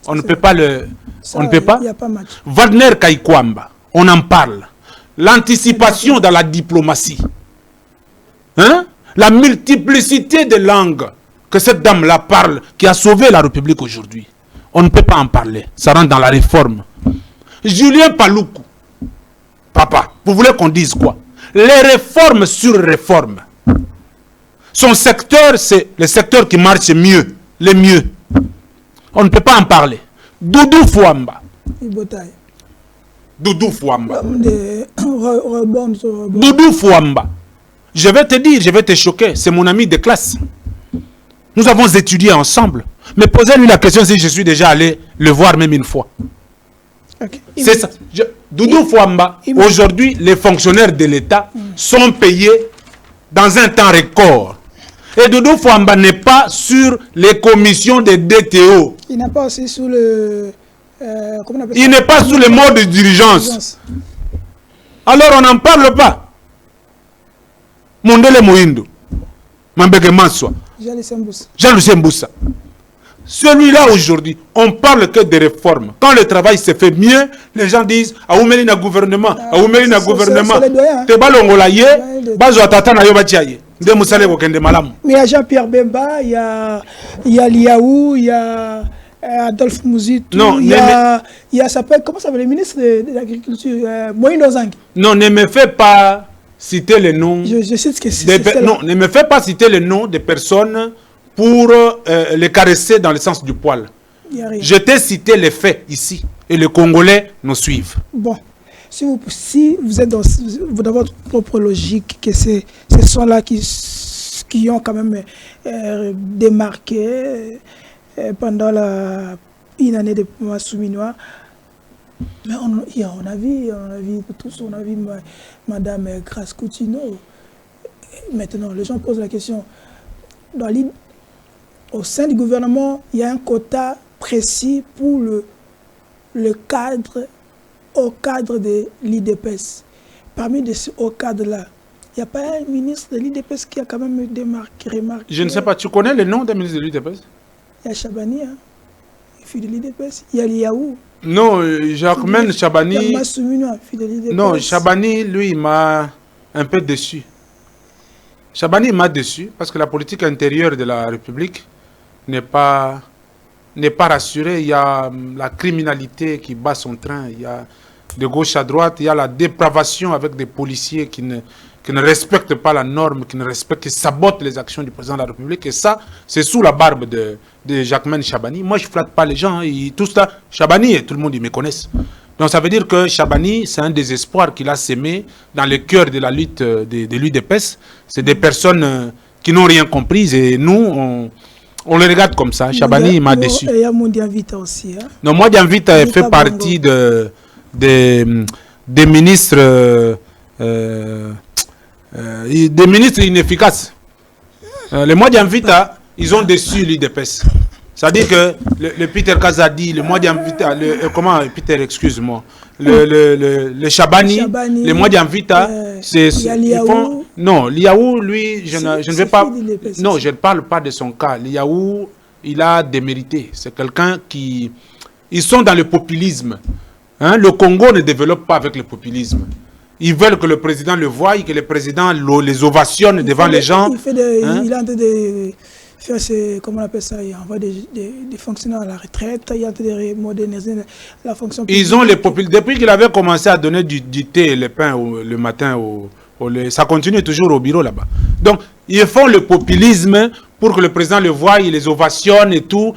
On ne peut pas le... Ça, on ne peut pas. Il n'y a pas match. Wagner Kaikwamba, on en parle. L'anticipation dans la diplomatie. Hein? La multiplicité de langues que cette dame-là parle, qui a sauvé la République aujourd'hui. On ne peut pas en parler. Ça rentre dans la réforme. Julien Paluku. Papa, vous voulez qu'on dise quoi? Les réformes sur réformes. Son secteur, c'est le secteur qui marche mieux. Le mieux. On ne peut pas en parler. Doudou Fouamba. Doudou Fouamba. Doudou Fouamba. Je vais te dire, je vais te choquer. C'est mon ami de classe. Nous avons étudié ensemble. Mais posez-lui la question si je suis déjà allé le voir même une fois. Okay. C'est ça. Doudou Fouamba, aujourd'hui, les fonctionnaires de l'État sont payés dans un temps record. Et Doudou Fouamba n'est pas sur les commissions de DTO. Il n'est pas aussi sous le... il n'est pas sous le mode de dirigeance. Alors on n'en parle pas. Mondele Moindo. Mambeke Maswa. Jean-Lucien Boussa. Celui-là aujourd'hui, on parle que de réformes. Quand le travail se fait mieux, les gens disent Aoumeli na gouvernement, Aoumeli na gouvernement. Te balongola ye, bazo atata na yo batiaye. Nde musale ko kende malamu. Mais il y a Jean-Pierre Bemba, il y a Liaou, il y a Adolphe Mouzitou, non, il y a s'appelle comment s'appelle le ministre de l'Agriculture, Moïse Ozang. Non, ne me fais pas citer les noms. Je sais ce que c'est. Non, ne me fais pas citer les noms des personnes pour les caresser dans le sens du poil. Je t'ai cité les faits ici et les Congolais nous suivent. Bon, si vous êtes dans votre propre logique, que ce sont là qui ont quand même démarqué pendant une année de Souminois, mais on a vu tous, on a vu Madame Grace Coutinho. Maintenant, les gens posent la question. Au sein du gouvernement, il y a un quota précis pour le cadre, au cadre de l'IDPS. Parmi ces hauts cadres-là, il n'y a pas un ministre de l'IDPS qui a quand même remarqué. Je ne sais pas, tu connais le nom d'un ministre de l'IDPS? Il y a Chabani, hein, fille de l'IDPS. Il y a Liaou. Non, Jacquemaine Chabani. Il y a Massoumino, fille de l'IDPS. Non, Chabani, lui, il m'a un peu déçu. Chabani m'a déçu parce que la politique intérieure de la République n'est pas rassurée. Il y a la criminalité qui bat son train. Il y a de gauche à droite. Il y a la dépravation avec des policiers qui ne respectent pas la norme, qui sabotent les actions du président de la République. Et ça, c'est sous la barbe de Jacquemaine Chabani. Moi, je ne flatte pas les gens. Tout ça, Chabani, et tout le monde, ils me connaissent. Donc ça veut dire que Chabani, c'est un désespoir qu'il a sémé dans le cœur de la lutte de l'UDPS. C'est des personnes qui n'ont rien compris et nous, On le regarde comme ça. Chabani m'a déçu. Et il y a Mondi Invita aussi. Hein? Non, Mondi Invita fait partie des ministres des ministres inefficaces. Les Mondi Invita, ils ont déçu l'UDPS. C'est-à-dire que le Peter Kazadi, le Mondi Invita, comment Peter, excuse-moi, le Chabani, les Mondi Invita, c'est non, Liaou, lui, je ne vais pas. Non, je ne parle pas de son cas. Liaou, il a démérité. C'est quelqu'un qui. Ils sont dans le populisme. Hein? Le Congo ne développe pas avec le populisme. Ils veulent que le président le voie, que le président les ovationne devant les gens. Il est en train de faire, comment on appelle ça, il envoie des fonctionnaires à la retraite, il est en train de moderniser la fonction publique. Ils ont les populistes. Depuis qu'il avait commencé à donner du thé et le pain le matin, ça continue toujours au bureau là-bas. Donc, ils font le populisme pour que le président le voie, il les ovationne et tout.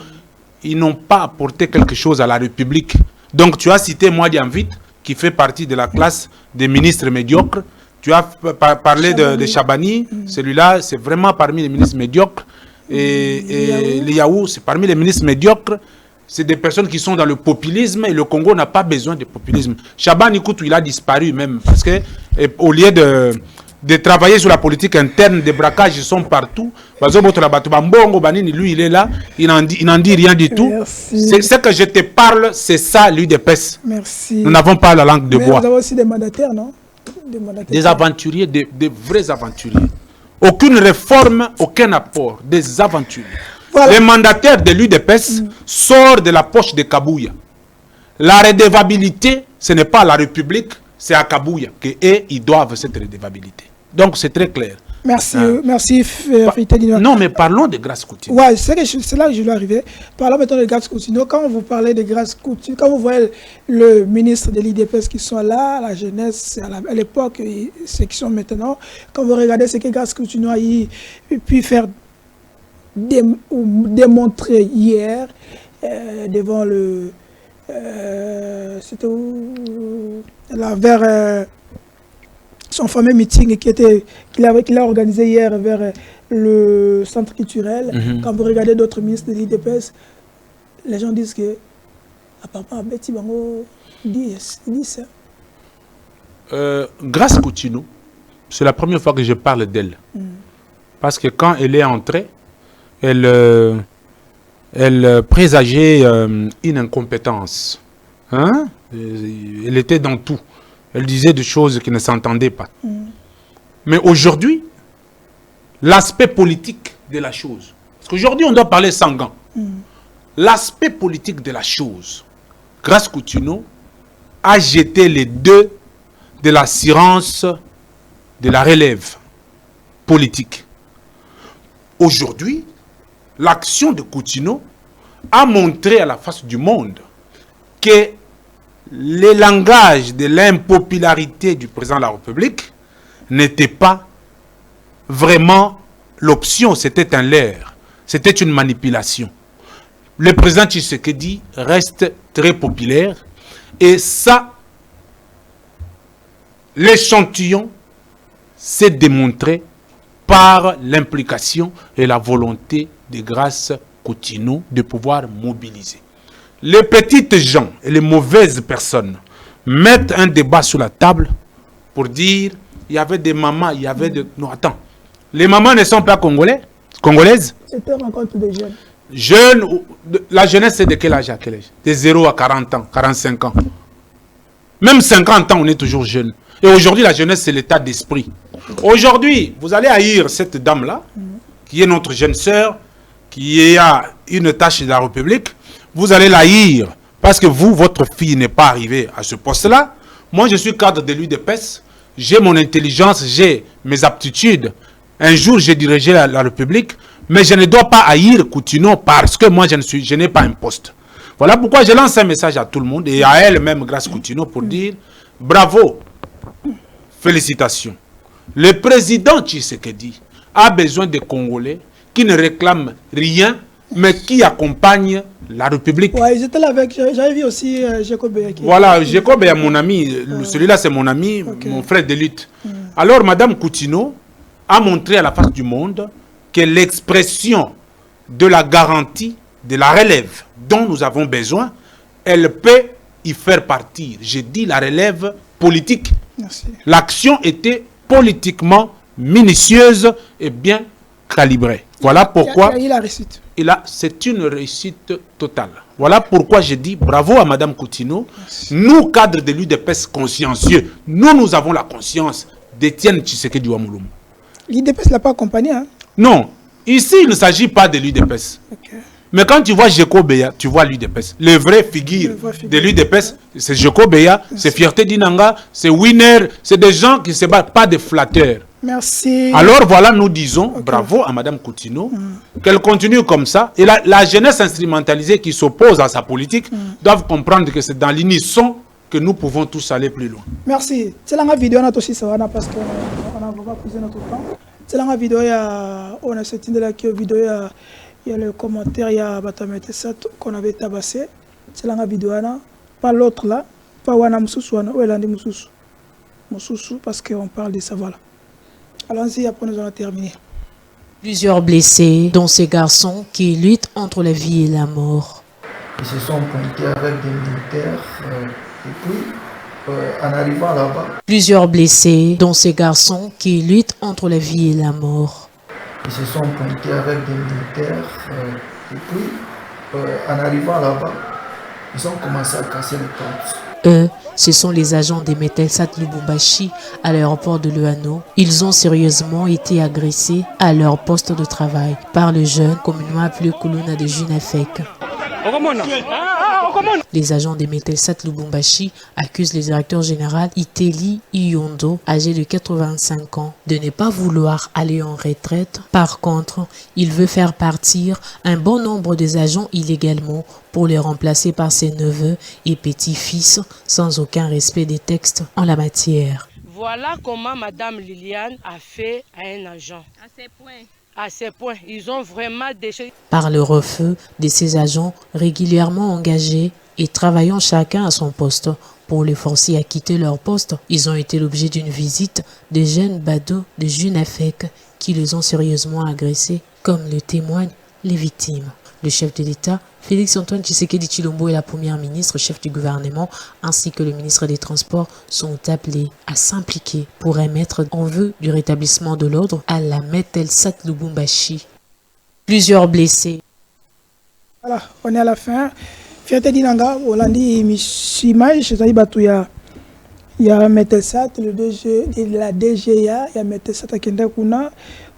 Ils n'ont pas apporté quelque chose à la République. Donc, tu as cité Mondi Invita, qui fait partie de la classe des ministres médiocres. Tu as parlé de Chabani. Celui-là, c'est vraiment parmi les ministres médiocres. Et Liaou, c'est parmi les ministres médiocres. C'est des personnes qui sont dans le populisme et le Congo n'a pas besoin de populisme. Chabani Koutou, il a disparu même parce que au lieu de travailler sur la politique interne, des braquages sont partout. Lui, il est là, il n'en dit rien du tout. Ce que je te parle, c'est ça, l'UDPS. Merci. Nous n'avons pas la langue de bois. Nous avons aussi des mandataires, non? Des aventuriers, des vrais aventuriers. Aucune réforme, aucun apport, des aventuriers. Voilà. Les mandataires de l'UDPS sortent de la poche de Kabouya. La redevabilité, ce n'est pas la République, c'est à Kabouya qu'ils doivent cette redevabilité. Donc c'est très clair. Merci, merci Fritadino. Non, mais parlons de Grace Coutinho. Ouais, c'est là que je vais arriver. Parlons maintenant de Grace Coutinho. Quand vous parlez de Grace Coutinho, quand vous voyez le ministre de l'IDPS qui sont là, la jeunesse, à l'époque, ceux qui sont maintenant, quand vous regardez ce que Grace Coutinho a pu faire démontrer hier devant le... c'était là, vers... son fameux meeting qu'il a organisé hier vers le centre culturel. Quand vous regardez d'autres ministres de l'IDPS, les gens disent que apparemment Betty Bango dit ça. Grace Coutinho, c'est la première fois que je parle d'elle. Parce que quand elle est entrée, elle présageait une incompétence. Hein? Elle était dans tout. Elle disait des choses qui ne s'entendaient pas. Mais aujourd'hui, l'aspect politique de la chose, parce qu'aujourd'hui on doit parler sans gants, l'aspect politique de la chose, Grace Coutinho a jeté les deux de l'assurance de la relève politique. Aujourd'hui, l'action de Coutinho a montré à la face du monde que le langage de l'impopularité du président de la République n'était pas vraiment l'option, c'était un leurre, c'était une manipulation. Le président Tshisekedi reste très populaire et ça, l'échantillon s'est démontré par l'implication et la volonté de Grace Coutinho de pouvoir mobiliser. Les petites gens et les mauvaises personnes mettent un débat sur la table pour dire il y avait des mamans, il y avait de... Non, attends. Les mamans ne sont pas congolaises. C'était rencontre des jeunes. Jeunes, la jeunesse c'est de quel âge à quel âge? De 0 à 40 ans, 45 ans. Même 50 ans, on est toujours jeune. Et aujourd'hui, la jeunesse, c'est l'état d'esprit. Aujourd'hui, vous allez haïr cette dame-là, qui est notre jeune sœur, qui a une tâche de la République. Vous allez la haïr parce que vous, votre fille n'est pas arrivée à ce poste-là. Moi, je suis cadre de l'UDPS. J'ai mon intelligence, j'ai mes aptitudes. Un jour, j'ai dirigé la République, mais je ne dois pas haïr Coutinho parce que moi, je n'ai pas un poste. Voilà pourquoi je lance un message à tout le monde et à elle-même, Grace Coutinho, pour dire bravo, félicitations. Le président Tshisekedi a besoin de Congolais qui ne réclament rien, mais qui accompagnent la République. Ouais, j'étais là avec, j'avais vu aussi Jacob. Voilà, Jacob est mon ami, celui-là c'est mon ami, mon frère de lutte. Alors Madame Coutinho a montré à la face du monde que l'expression de la garantie de la relève dont nous avons besoin, elle peut y faire partir. J'ai dit la relève politique. L'action était politiquement minutieuse et bien calibrée. Voilà pourquoi et là, c'est une réussite totale. Voilà pourquoi je dis bravo à Madame Coutinho. Nous, cadres de l'UDPS consciencieux, nous avons la conscience d'Étienne Tshisekedi Ouamoulou. L'UDPS ne l'a pas accompagné, hein? Non. Ici, il ne s'agit pas de l'UDPS. Okay. Mais quand tu vois Jeko Beya, tu vois l'UDPS. Les vraies figures de l'UDPS, c'est Jeko Beya, c'est Fierté Dinanga, c'est Winner, c'est des gens qui ne se battent, pas des flatteurs. Merci. Alors voilà, nous disons bravo à Madame Coutinho, qu'elle continue comme ça. Et la jeunesse instrumentalisée qui s'oppose à sa politique doivent comprendre que c'est dans l'unisson que nous pouvons tous aller plus loin. Merci. C'est la vidéo aussi, ça va parce qu'on n'a pas pris notre temps. C'est la vidéo, on a cette vidéo, il y a le commentaire, il y a ça qu'on avait tabassé. C'est la vidéo, pas l'autre là, pas Wana Moussous, ou Elandi Moussous. Moussous, parce qu'on parle de ça, voilà. Allons-y, après nous allons terminer. Plusieurs blessés, dont ces garçons qui luttent entre la vie et la mort. Ils se sont pointés avec des militaires et puis en arrivant là-bas. Plusieurs blessés, dont ces garçons qui luttent entre la vie et la mort. Ils se sont pointés avec des militaires et puis en arrivant là-bas, ils ont commencé à casser les portes. Eux, ce sont les agents des Metelsat Lubumbashi à l'aéroport de Luano. Ils ont sérieusement été agressés à leur poste de travail par le jeune communément appelé Kuluna de Junafek. Les agents des Metelsat Lubumbashi accusent le directeur général Iteli Iyondo, âgé de 85 ans, de ne pas vouloir aller en retraite. Par contre, il veut faire partir un bon nombre des agents illégalement pour les remplacer par ses neveux et petits-fils sans aucun respect des textes en la matière. Voilà comment Madame Liliane a fait à un agent. À ces points. À ces points, ils ont vraiment déchiré. Par le refus de ces agents régulièrement engagés et travaillant chacun à son poste pour les forcer à quitter leur poste, ils ont été l'objet d'une visite des jeunes badauds de Junafek qui les ont sérieusement agressés, comme le témoignent les victimes. Le chef de l'État, Félix-Antoine Tshisekedi Tshilombo et la première ministre, chef du gouvernement, ainsi que le ministre des Transports sont appelés à s'impliquer pour émettre en vue du rétablissement de l'ordre à la Metelsat Lubumbashi. Plusieurs blessés. Voilà, on est à la fin. Fierté Dinanga, Olandi Mishimai, il y a Metelsat, le DG, la DGA, il y a Metelsat à Kendakuna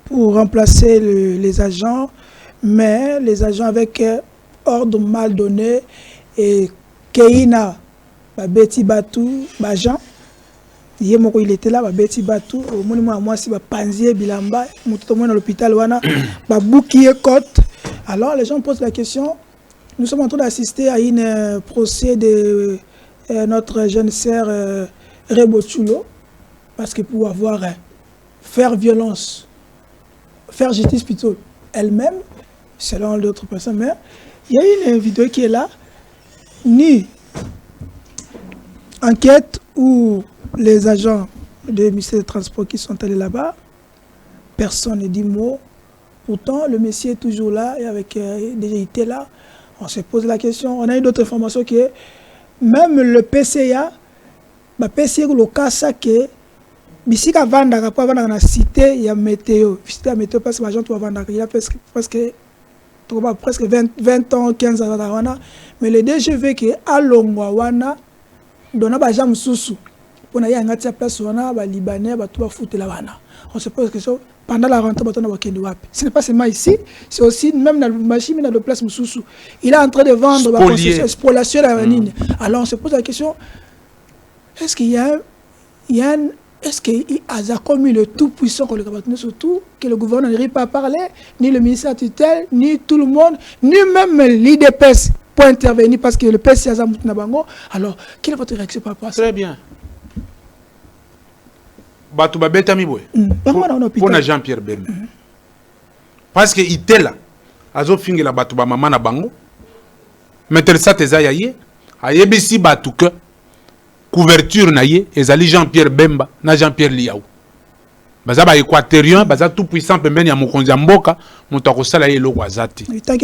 pour remplacer les agents. Mais les agents avec ordre mal donné et Keina, Betty Batou, Bajan, il était là, Betty Batou, au moment où moi, c'est Panzier, Bilamba, tout le monde à l'hôpital, Bouki et Côte. Alors les gens posent la question, nous sommes en train d'assister à un procès de notre jeune sœur Rebochulo, parce que pour avoir faire violence, faire justice plutôt elle-même, selon d'autres personnes, mais il y a une vidéo qui est là, ni enquête où les agents du ministère des Transports qui sont allés là-bas, personne ne dit mot, pourtant le monsieur est toujours là et avec déjà été là, on se pose la question, on a eu d'autres informations que même le PCA, le PCA le cas ça que Bisika Vandaka, pas Vandaka na cité, il y a météo, parce que l'agent va Vandaka, il y a presque 20 ans, 15 ans, mais le DG veut que à Longwa, donna Bajam Soussou, pour y aller à place Libanais, on se pose la question, pendant la rentrée, ce n'est pas seulement ici, c'est aussi même dans la machine, dans la place Moussoussou. Il est en train de vendre la spoliation à la ligne. Alors on se pose la question, est-ce qu'il y a est-ce qu'il a commis le tout-puissant que le gouvernement, surtout que le gouvernement n'arrive pas à parler, ni le ministère tutelle, ni tout le monde, ni même l'IDPS pour intervenir parce que le PS a Nabango. Alors, quelle est votre réaction par rapport à ça? Très bien. Batouba Betamiboué. Pour Jean-Pierre Bembe. Parce qu'il était là. Azo fingi la Batouba Maman Nabango. Mettre ça tes ayaye. Ayebisi Batouke. Couverture naïe, ezali Jean-Pierre Bemba, na Jean-Pierre Liaou. baza ba équatorien baza tout puissant pembeni ya mokonzi ya mboka moto akosala ye eloko azate tant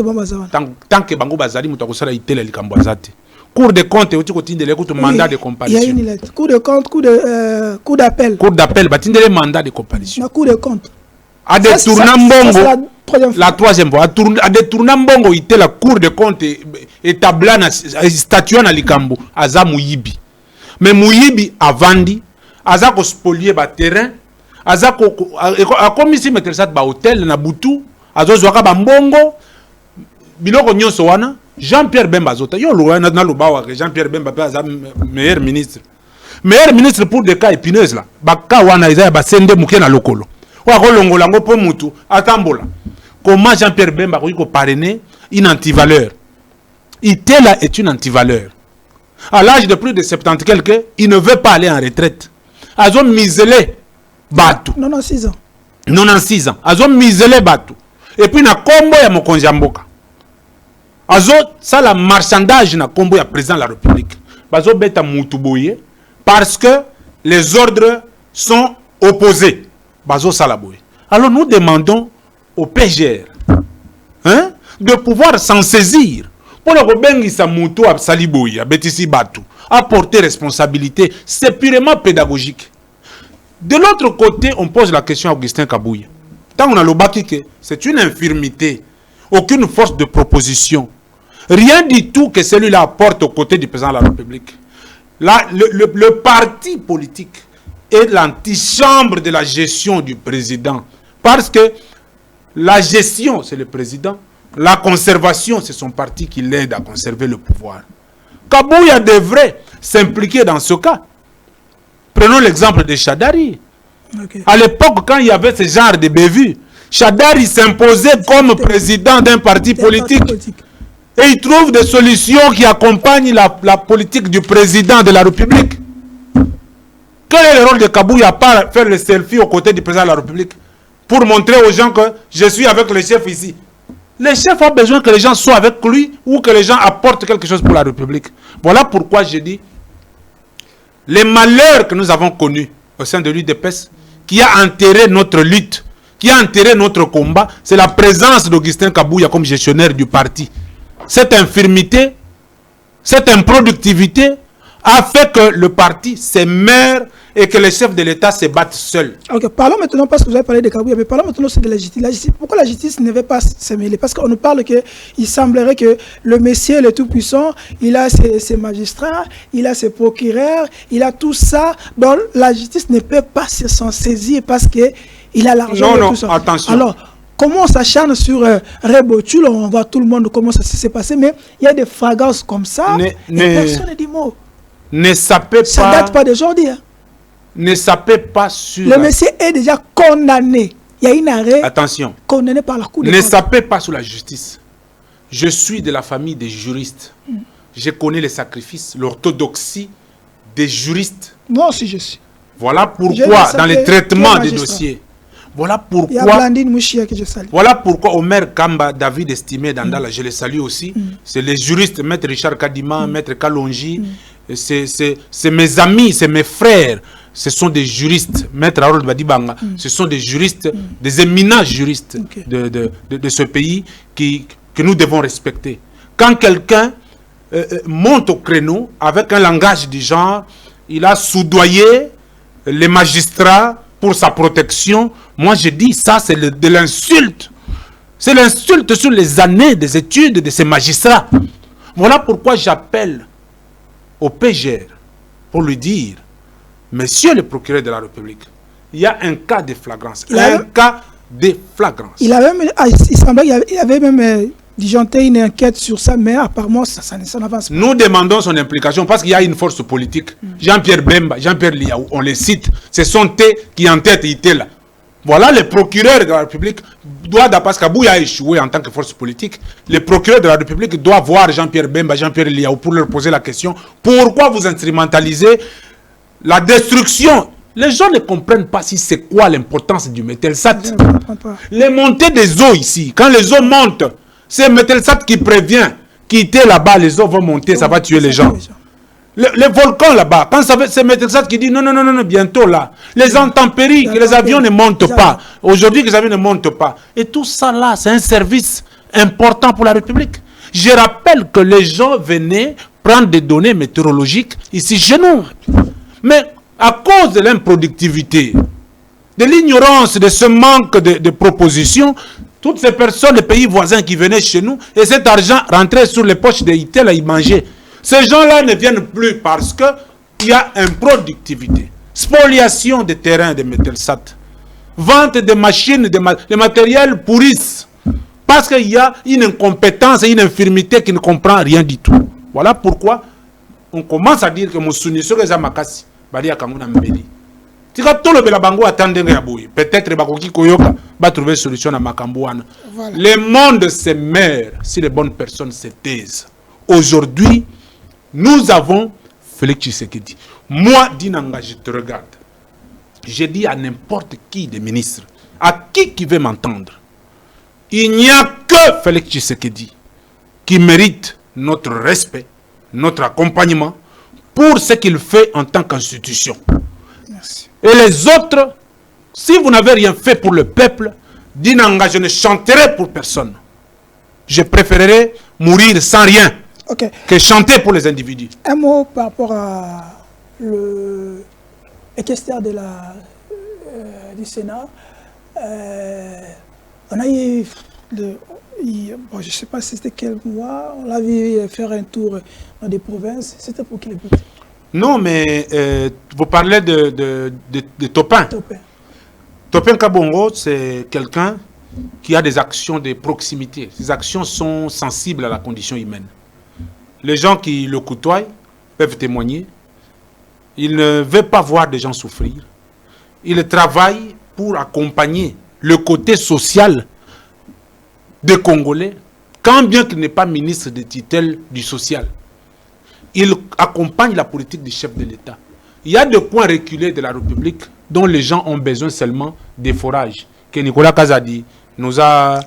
que bango bazali moto akosala itela likambo azate. Cour de compte oti kotindele kutu mandat de comparution. Il y a une cour de compte, cour d'appel. Cour d'appel batindele mandat de comparution. La cour de compte. A détourna mbongo la troisième fois a détourna mbongo ite la cour de compte établa na statut na likambo aza muyibi. Mais muyibi avandi aza ko spolier ba terrain aza ko a komisi mettre ça ba hôtel na butu azo zwaka ba mbongo biloko nyonso wana. Jean-Pierre Bemba Zota, yo na lobawa que Jean-Pierre Bemba peut être meilleur ministre. Meilleur ministre pour des cas épineuses là. Baka wana isa ba sende muke na lokolo. Wa ko longola ngo po mutu atambola. Comment Jean-Pierre Bemba ko parrainer une antivaleur. Itela est une antivaleur. À l'âge de plus de 70 quelques, il ne veut pas aller en retraite. Azo miselé batu. 96 ans. 96 ans. Azo miselé batu. Et puis na kombo ya mokonzi ya mboka. Azo ça la marchandage na kombo ya président de la République. Bazo beta mutuboye parce que les ordres sont opposés. Bazo salaboye. Alors nous demandons au PGR de pouvoir s'en saisir pour le bengisa mutu a saliboye, betisi batu, apporter responsabilité, c'est purement pédagogique. De l'autre côté, on pose la question à Augustin Kabouya. Tant on a le baki que c'est une infirmité, aucune force de proposition. Rien du tout que celui-là apporte aux côtés du président de la République. Là, le parti politique est l'antichambre de la gestion du président. Parce que la gestion, c'est le président. La conservation, c'est son parti qui l'aide à conserver le pouvoir. Kabouya devrait s'impliquer dans ce cas. Prenons l'exemple de Chadari. Okay. À l'époque, quand il y avait ce genre de bévues, Chadari s'imposait comme président d'un parti politique. Et il trouve des solutions qui accompagnent la politique du président de la République. Quel est le rôle de Kabouya à part faire le selfie aux côtés du président de la République pour montrer aux gens que je suis avec le chef ici? Le chef a besoin que les gens soient avec lui ou que les gens apportent quelque chose pour la République. Voilà pourquoi je dis les malheurs que nous avons connus au sein de l'UDPS, qui a enterré notre lutte, qui a enterré notre combat, c'est la présence d'Augustin Kabouya comme gestionnaire du parti. Cette infirmité, cette improductivité a fait que le parti s'émère et que les chefs de l'État se battent seuls. Ok, parlons maintenant, parce que vous avez parlé de Kabouya, mais parlons maintenant aussi de la justice. Pourquoi la justice ne veut pas se mêler? Parce qu'on nous parle qu'il semblerait que le Messie, le Tout-Puissant, il a ses magistrats, il a ses procureurs, il a tout ça, dont la justice ne peut pas s'en saisir parce qu'il a l'argent. Non, tout ça. Attention. Alors, comment on s'acharne sur Rebotul, on voit tout le monde comment ça s'est passé, mais il y a des fragrances comme ça, et personne ne dit mot. Ne sapez pas. Ça date pas d'aujourd'hui. Hein. Ne sapez pas sur. Le monsieur est déjà condamné. Il y a une arrêt. Attention. Condamné par la Cour de Ne sapez pas sur la justice. Je suis de la famille des juristes. Je connais les sacrifices, l'orthodoxie des juristes. Moi aussi je suis. Voilà pourquoi dans le traitement des dossiers. Voilà pourquoi. Il y a Blandine Mouchia que je salue. Voilà pourquoi Omer Kamba, David Estimé Dandala, je le salue aussi. C'est les juristes, Maître Richard Kadima, Maître Kalonji. C'est mes amis, c'est mes frères. Ce sont des juristes. Maître Harold Badibanga, ce sont des juristes, des éminents juristes de ce pays que nous devons respecter. Quand quelqu'un monte au créneau avec un langage du genre, il a soudoyé les magistrats pour sa protection. Moi, je dis ça, c'est de l'insulte. C'est l'insulte sur les années des études de ces magistrats. Voilà pourquoi j'appelle au PGR pour lui dire, Monsieur le procureur de la République, il y a un cas de flagrance. Il semblait qu'il avait même disjoncté une enquête sur ça, mais apparemment, ça n'avance pas. Nous demandons son implication parce qu'il y a une force politique. Jean-Pierre Bemba, Jean-Pierre Liaou, on les cite. Ce sont eux qui en tête étaient là. Voilà, le procureur de la République doit, parce qu'Abouya a échoué en tant que force politique, le procureur de la République doit voir Jean-Pierre Bemba, Jean-Pierre Liaou pour leur poser la question. Pourquoi vous instrumentalisez la destruction? Les gens ne comprennent pas si c'est quoi l'importance du Metelsat. Les montées des eaux ici, quand les eaux montent, c'est Metelsat qui prévient. Quittez là-bas, les eaux vont monter, ça va tuer les gens. les volcans là-bas, quand c'est Maître qui dit non, bientôt là, les intempéries, que les avions ne montent pas, aujourd'hui que les avions ne montent pas, et tout ça là, c'est un service important pour la République. Je rappelle que les gens venaient prendre des données météorologiques ici chez nous. Mais à cause de l'improductivité, de l'ignorance, de ce manque de propositions, toutes ces personnes, les pays voisins qui venaient chez nous, et cet argent rentrait sur les poches des Italiens, là, ils mangeaient. Ces gens-là ne viennent plus parce qu'il y a improductivité. Spoliation des terrains de Mételsat. Vente de machines, de matériel pourrissent. Parce qu'il y a une incompétence et une infirmité qui ne comprend rien du tout. Voilà pourquoi on commence à dire que Moussuni, ce que j'ai makasi, bali akamuna mbeli. Tika tolo bela bango attendent ngaboui. Peut-être bakoki koyoka va trouver solution à makambouana. Le monde se meurt si les bonnes personnes se taisent. Aujourd'hui, nous avons Félix Tshisekedi. Moi, Dinanga, je te regarde. Je dis à n'importe qui des ministres, à qui veut m'entendre, il n'y a que Félix Tshisekedi qui mérite notre respect, notre accompagnement pour ce qu'il fait en tant qu'institution. Merci. Et les autres, si vous n'avez rien fait pour le peuple, Dinanga, je ne chanterai pour personne. Je préférerais mourir sans rien que chanter pour les individus. Un mot par rapport à le questeur de du Sénat. On a eu, bon, je ne sais pas si c'était quel mois, on l'a vu faire un tour dans des provinces. C'était pour quel but? Non, mais vous parlez de Topin. Topin Kabongo, c'est quelqu'un qui a des actions de proximité. Ces actions sont sensibles à la condition humaine. Les gens qui le côtoient peuvent témoigner. Il ne veut pas voir des gens souffrir. Il travaille pour accompagner le côté social des Congolais, quand bien qu'il n'est pas ministre de tutelle du social. Il accompagne la politique du chef de l'État. Il y a des coins reculés de la République dont les gens ont besoin seulement des forages. Que Nicolas Kazadi nous a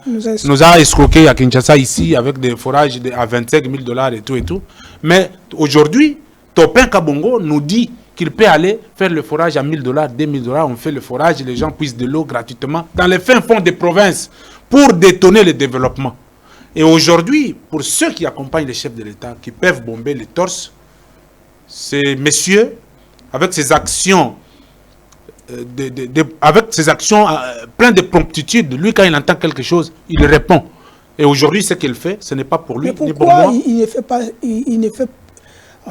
escroqué à Kinshasa ici avec des forages à 25 000 $ et tout. Mais aujourd'hui, Topin Kabongo nous dit qu'il peut aller faire le forage à 1 000 $, 2 000 $. On fait le forage et les gens puissent de l'eau gratuitement dans les fins fonds des provinces pour détonner le développement. Et aujourd'hui, pour ceux qui accompagnent les chefs de l'État, qui peuvent bomber les torses, ces messieurs, avec ces actions, plein de promptitude, lui quand il entend quelque chose, il répond. Et aujourd'hui, ce qu'il fait, ce n'est pas pour lui, mais pourquoi ni pour moi. Il ne fait pas,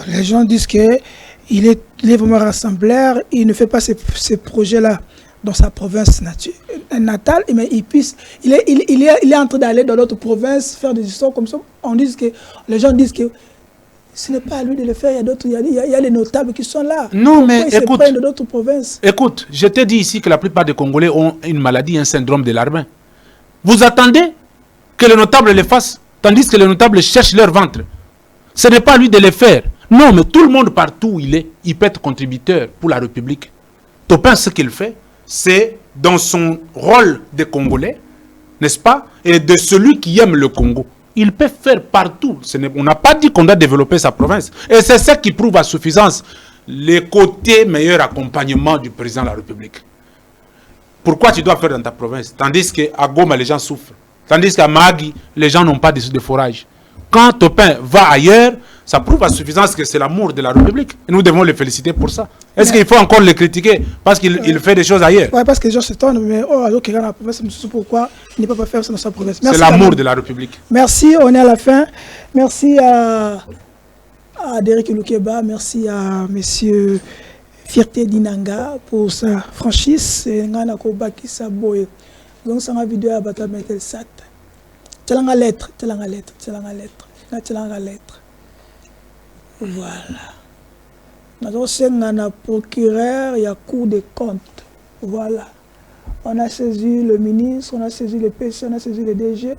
les gens disent qu'il est vraiment rassembleur, il ne fait pas ces projets-là dans sa province natale, mais il est en train d'aller dans d'autres provinces, faire des histoires comme ça. Les gens disent que ce n'est pas à lui de le faire, il y a les notables qui sont là. Non, mais écoute, de d'autres provinces. Écoute, je te dis ici que la plupart des Congolais ont une maladie, un syndrome de Larbin. Vous attendez que les notables le fassent, tandis que les notables cherchent leur ventre. Ce n'est pas à lui de le faire. Non, mais tout le monde partout où il peut être contributeur pour la République. Topin, ce qu'il fait, c'est dans son rôle de Congolais, n'est-ce pas, et de celui qui aime le Congo. Il peut faire partout. On n'a pas dit qu'on doit développer sa province. Et c'est ça qui prouve à suffisance les côtés meilleur accompagnement du président de la République. Pourquoi tu dois faire dans ta province? Tandis qu'à Goma, les gens souffrent. Tandis qu'à Magui, les gens n'ont pas de forage. Quand Topin va ailleurs, ça prouve à suffisance que c'est l'amour de la République. Et nous devons le féliciter pour ça. Est-ce qu'il faut encore le critiquer parce qu'il fait des choses ailleurs? Oui, parce que les gens s'étonnent, mais alors qu'il y a la province, pourquoi il ne peut pas faire ça dans sa province? C'est l'amour de la République. Merci, on est à la fin. Merci à Derek Lukeba, merci à M. Fierté Dinanga pour sa franchise. Donc, ça m'a vidéo à Batametel Sat. Tu as la lettre. Voilà. Nous avons un procureur, il y a Cour des comptes. Voilà. On a saisi le ministre, on a saisi le PC, on a saisi le DG.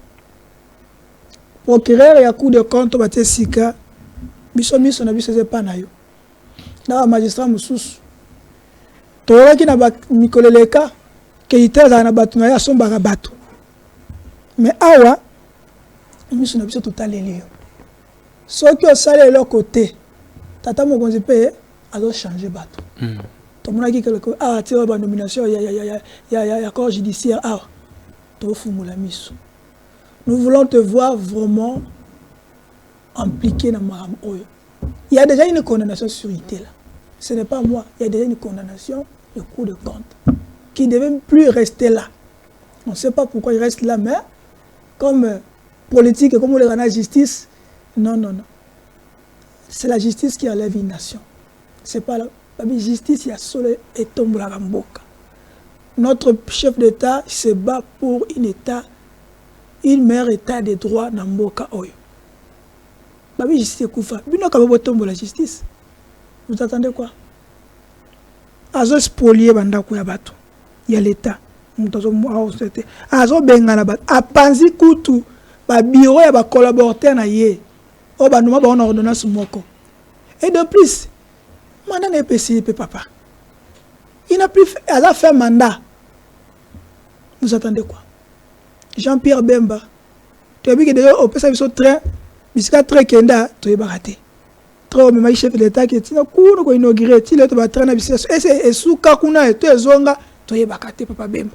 Procureur, il y a Cour des comptes, on va te sika. Bisomis, on a vu ces panayo. Dans le magistrat Moussous. Toi qui n'a pas Mikoleleka, qui était dans la bâtiment, son barabato. Mais awa, nous sommes tout à l'élire. Ceux qui ont salé de leur côté, Tata Mokonzi pe a changé bateau. Tout le monde a dit que tu as une nomination, il y a corps judiciaire. Nous voulons te voir vraiment impliqué dans Maram Oyo. Il y a déjà une condamnation sur IT là. Ce n'est pas moi, il y a déjà une condamnation de Cour de compte qui ne devait plus rester là. On ne sait pas pourquoi il reste là, mais comme politique et comme la justice, non. C'est la justice qui enlève une nation. Ce n'est pas la justice, il y a seul et tombe la Ramboka. Notre chef d'État se bat pour une meilleure état de droit dans Mboka Oyo. La justice est koufa. Bino kababo tombe la justice. Vous attendez quoi? Azo spolier bandako ya bato. Il y a l'État. Azo benga na bato. Apanzi kutu ba bureau ya ba collaborateur na ye. O ba numa ba on ordonnance moko. Et de plus, mandat n'est pas si papa. Il n'a plus fait, elle a fait mandat. Vous attendez quoi? Jean-Pierre Bemba. Tu as vu que d'ailleurs, au PSA, ils sont train, jusqu'à très kenda, tu es baraté. Trop, mais chef de l'État qui est inauguré, il est train à business. Et sous Kakuna, et tu es zonga, tu es baraté, papa Bemba.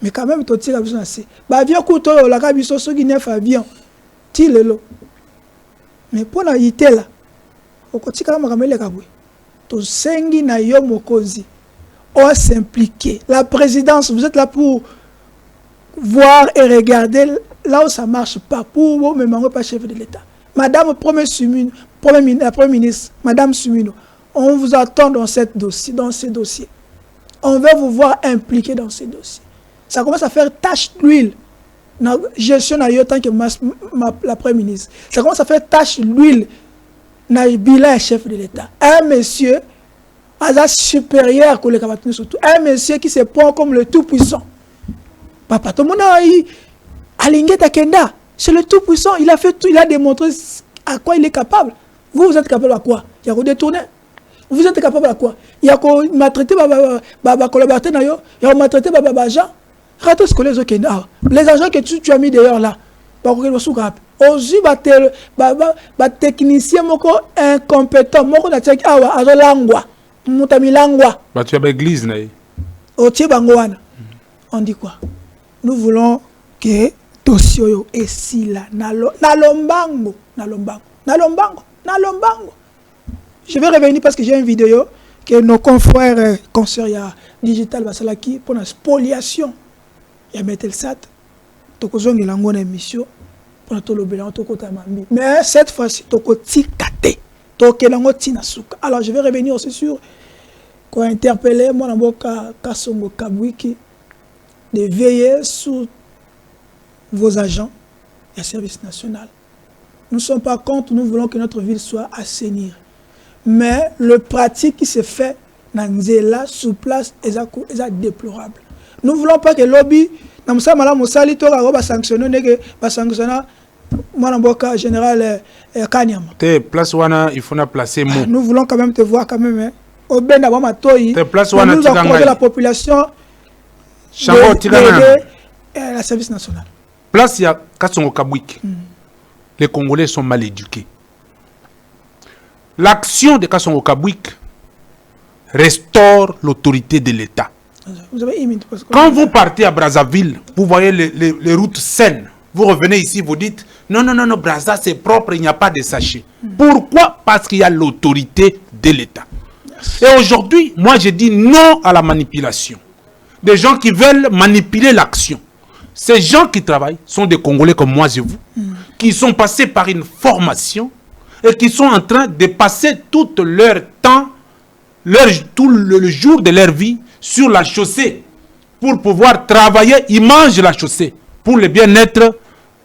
Mais quand même, tu tires à besoin assez. Bah, viens, couteau, la cabisso, ce qui n'est pas avion. Tire le. Mais pour la ité là, au quotidien, je vais vous dire, tu sengi na yo mokozi. On s'impliquer. La présidence, vous êtes là pour voir et regarder là où ça ne marche pas, pour vous, mais pas chef de l'État. Madame Premier ministre, Madame Sumino, on vous attend dans ces dossiers. On veut vous voir impliqué dans ces dossiers. Ça commence à faire tache d'huile. Je suis en tant que la Premier ministre. Ça commence à faire tache d'huile dans le bilan chef de l'État. Un monsieur supérieur que les Kabatini surtout. Un monsieur qui se prend comme le tout-puissant. Papa, tout le monde a aligné Takenda. C'est le tout-puissant. Il a fait tout, il a démontré à quoi il est capable. Vous êtes capable à quoi? Il y a qu'à détourner. Vous êtes capable à quoi? Il y a qu'à maltraiter les collaborateurs. Il y a qu'à maltraiter les agents. Regardez ce que les autres. Les agents que tu as mis dehors là. Aujourd'hui, les techniciens incompétents, tu as l'église. On dit quoi? Nous voulons que Tosio et Sila Nalombango. Je vais revenir parce que j'ai une vidéo que nos confrères consoeurs digital Basalaki pour la spoliation. Il y a Metelsat, Tokozong et Langona émission pour tout le bilan, mais cette fois-ci, Tokoti Kate, Tokelango Tinasuka. Alors je vais revenir aussi sur qu'on a interpellé moi Namboka Kasongo Kabwiki de veiller sur vos agents et service national. Nous ne sommes pas contre, nous voulons que notre ville soit assainie. Mais le pratique qui se fait dans Nzela, sous place, est déplorable. Nous ne voulons pas que le lobby, nous général Kanyama. Il faut placer mot. Nous voulons quand même te voir quand même. Au Ben nous accorder la population de la service national. Place ya Kasongo Kabwiki. Les Congolais sont mal éduqués. L'action de Kasongo Kabwiki restaure l'autorité de l'État. Quand vous partez à Brazzaville, vous voyez les routes saines. Vous revenez ici, vous dites non, Brazza c'est propre, il n'y a pas de sachets. Pourquoi? Parce qu'il y a l'autorité de l'État. Et aujourd'hui, moi je dis non à la manipulation. Des gens qui veulent manipuler l'action. Ces gens qui travaillent sont des Congolais comme moi et vous, qui sont passés par une formation et qui sont en train de passer tout leur temps, tout le jour de leur vie sur la chaussée pour pouvoir travailler. Ils mangent la chaussée pour le bien-être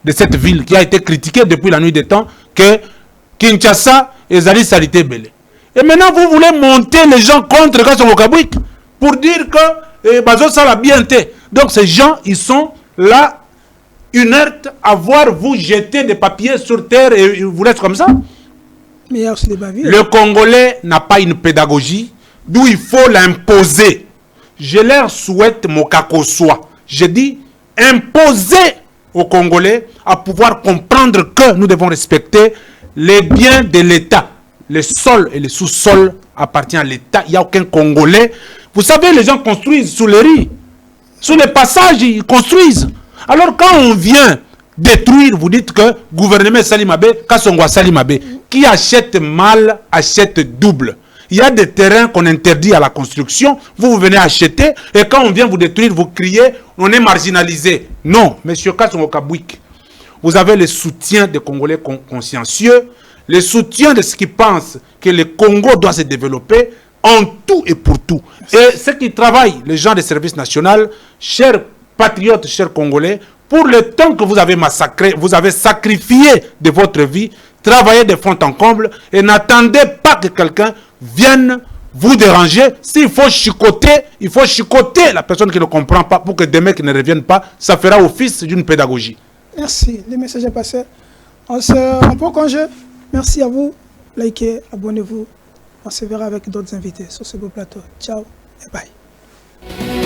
de cette ville qui a été critiquée depuis la nuit des temps, que Kinshasa et Zali Salité Belé. Et maintenant, vous voulez monter les gens contre Kasongo Kabwiki pour dire que Bazo ça la bienté. Donc ces gens, ils sont là, inertes, à voir vous jeter des papiers sur terre et vous laissez comme ça. Le Congolais n'a pas une pédagogie, d'où il faut l'imposer. Je leur souhaite mon soit. Je dis imposer aux Congolais à pouvoir comprendre que nous devons respecter les biens de l'État. les sols et les sous-sols appartiennent à l'État. Il n'y a aucun Congolais. Vous savez, les gens construisent sous les riz. Sous les passages, ils construisent. Alors quand on vient détruire, vous dites que gouvernement Salimabé, Kassongwa Salimabé, qui achète mal, achète double. Il y a des terrains qu'on interdit à la construction, vous venez acheter, et quand on vient vous détruire, vous criez, on est marginalisé. Non, monsieur Kassongwa Kabouik, vous avez le soutien des Congolais consciencieux, le soutien de ceux qui pensent que le Congo doit se développer en tout et pour tout. Et ceux qui travaillent, les gens des services nationaux, chers patriotes, chers Congolais, pour le temps que vous avez massacré, vous avez sacrifié de votre vie, travaillez de fond en comble et n'attendez pas que quelqu'un vienne vous déranger. S'il faut chicoter, il faut chicoter la personne qui ne comprend pas pour que demain qui ne revienne pas, ça fera office d'une pédagogie. Merci, le message est passé. On prend congé. Merci à vous. Likez, abonnez-vous. On se verra avec d'autres invités sur ce beau plateau. Ciao et bye.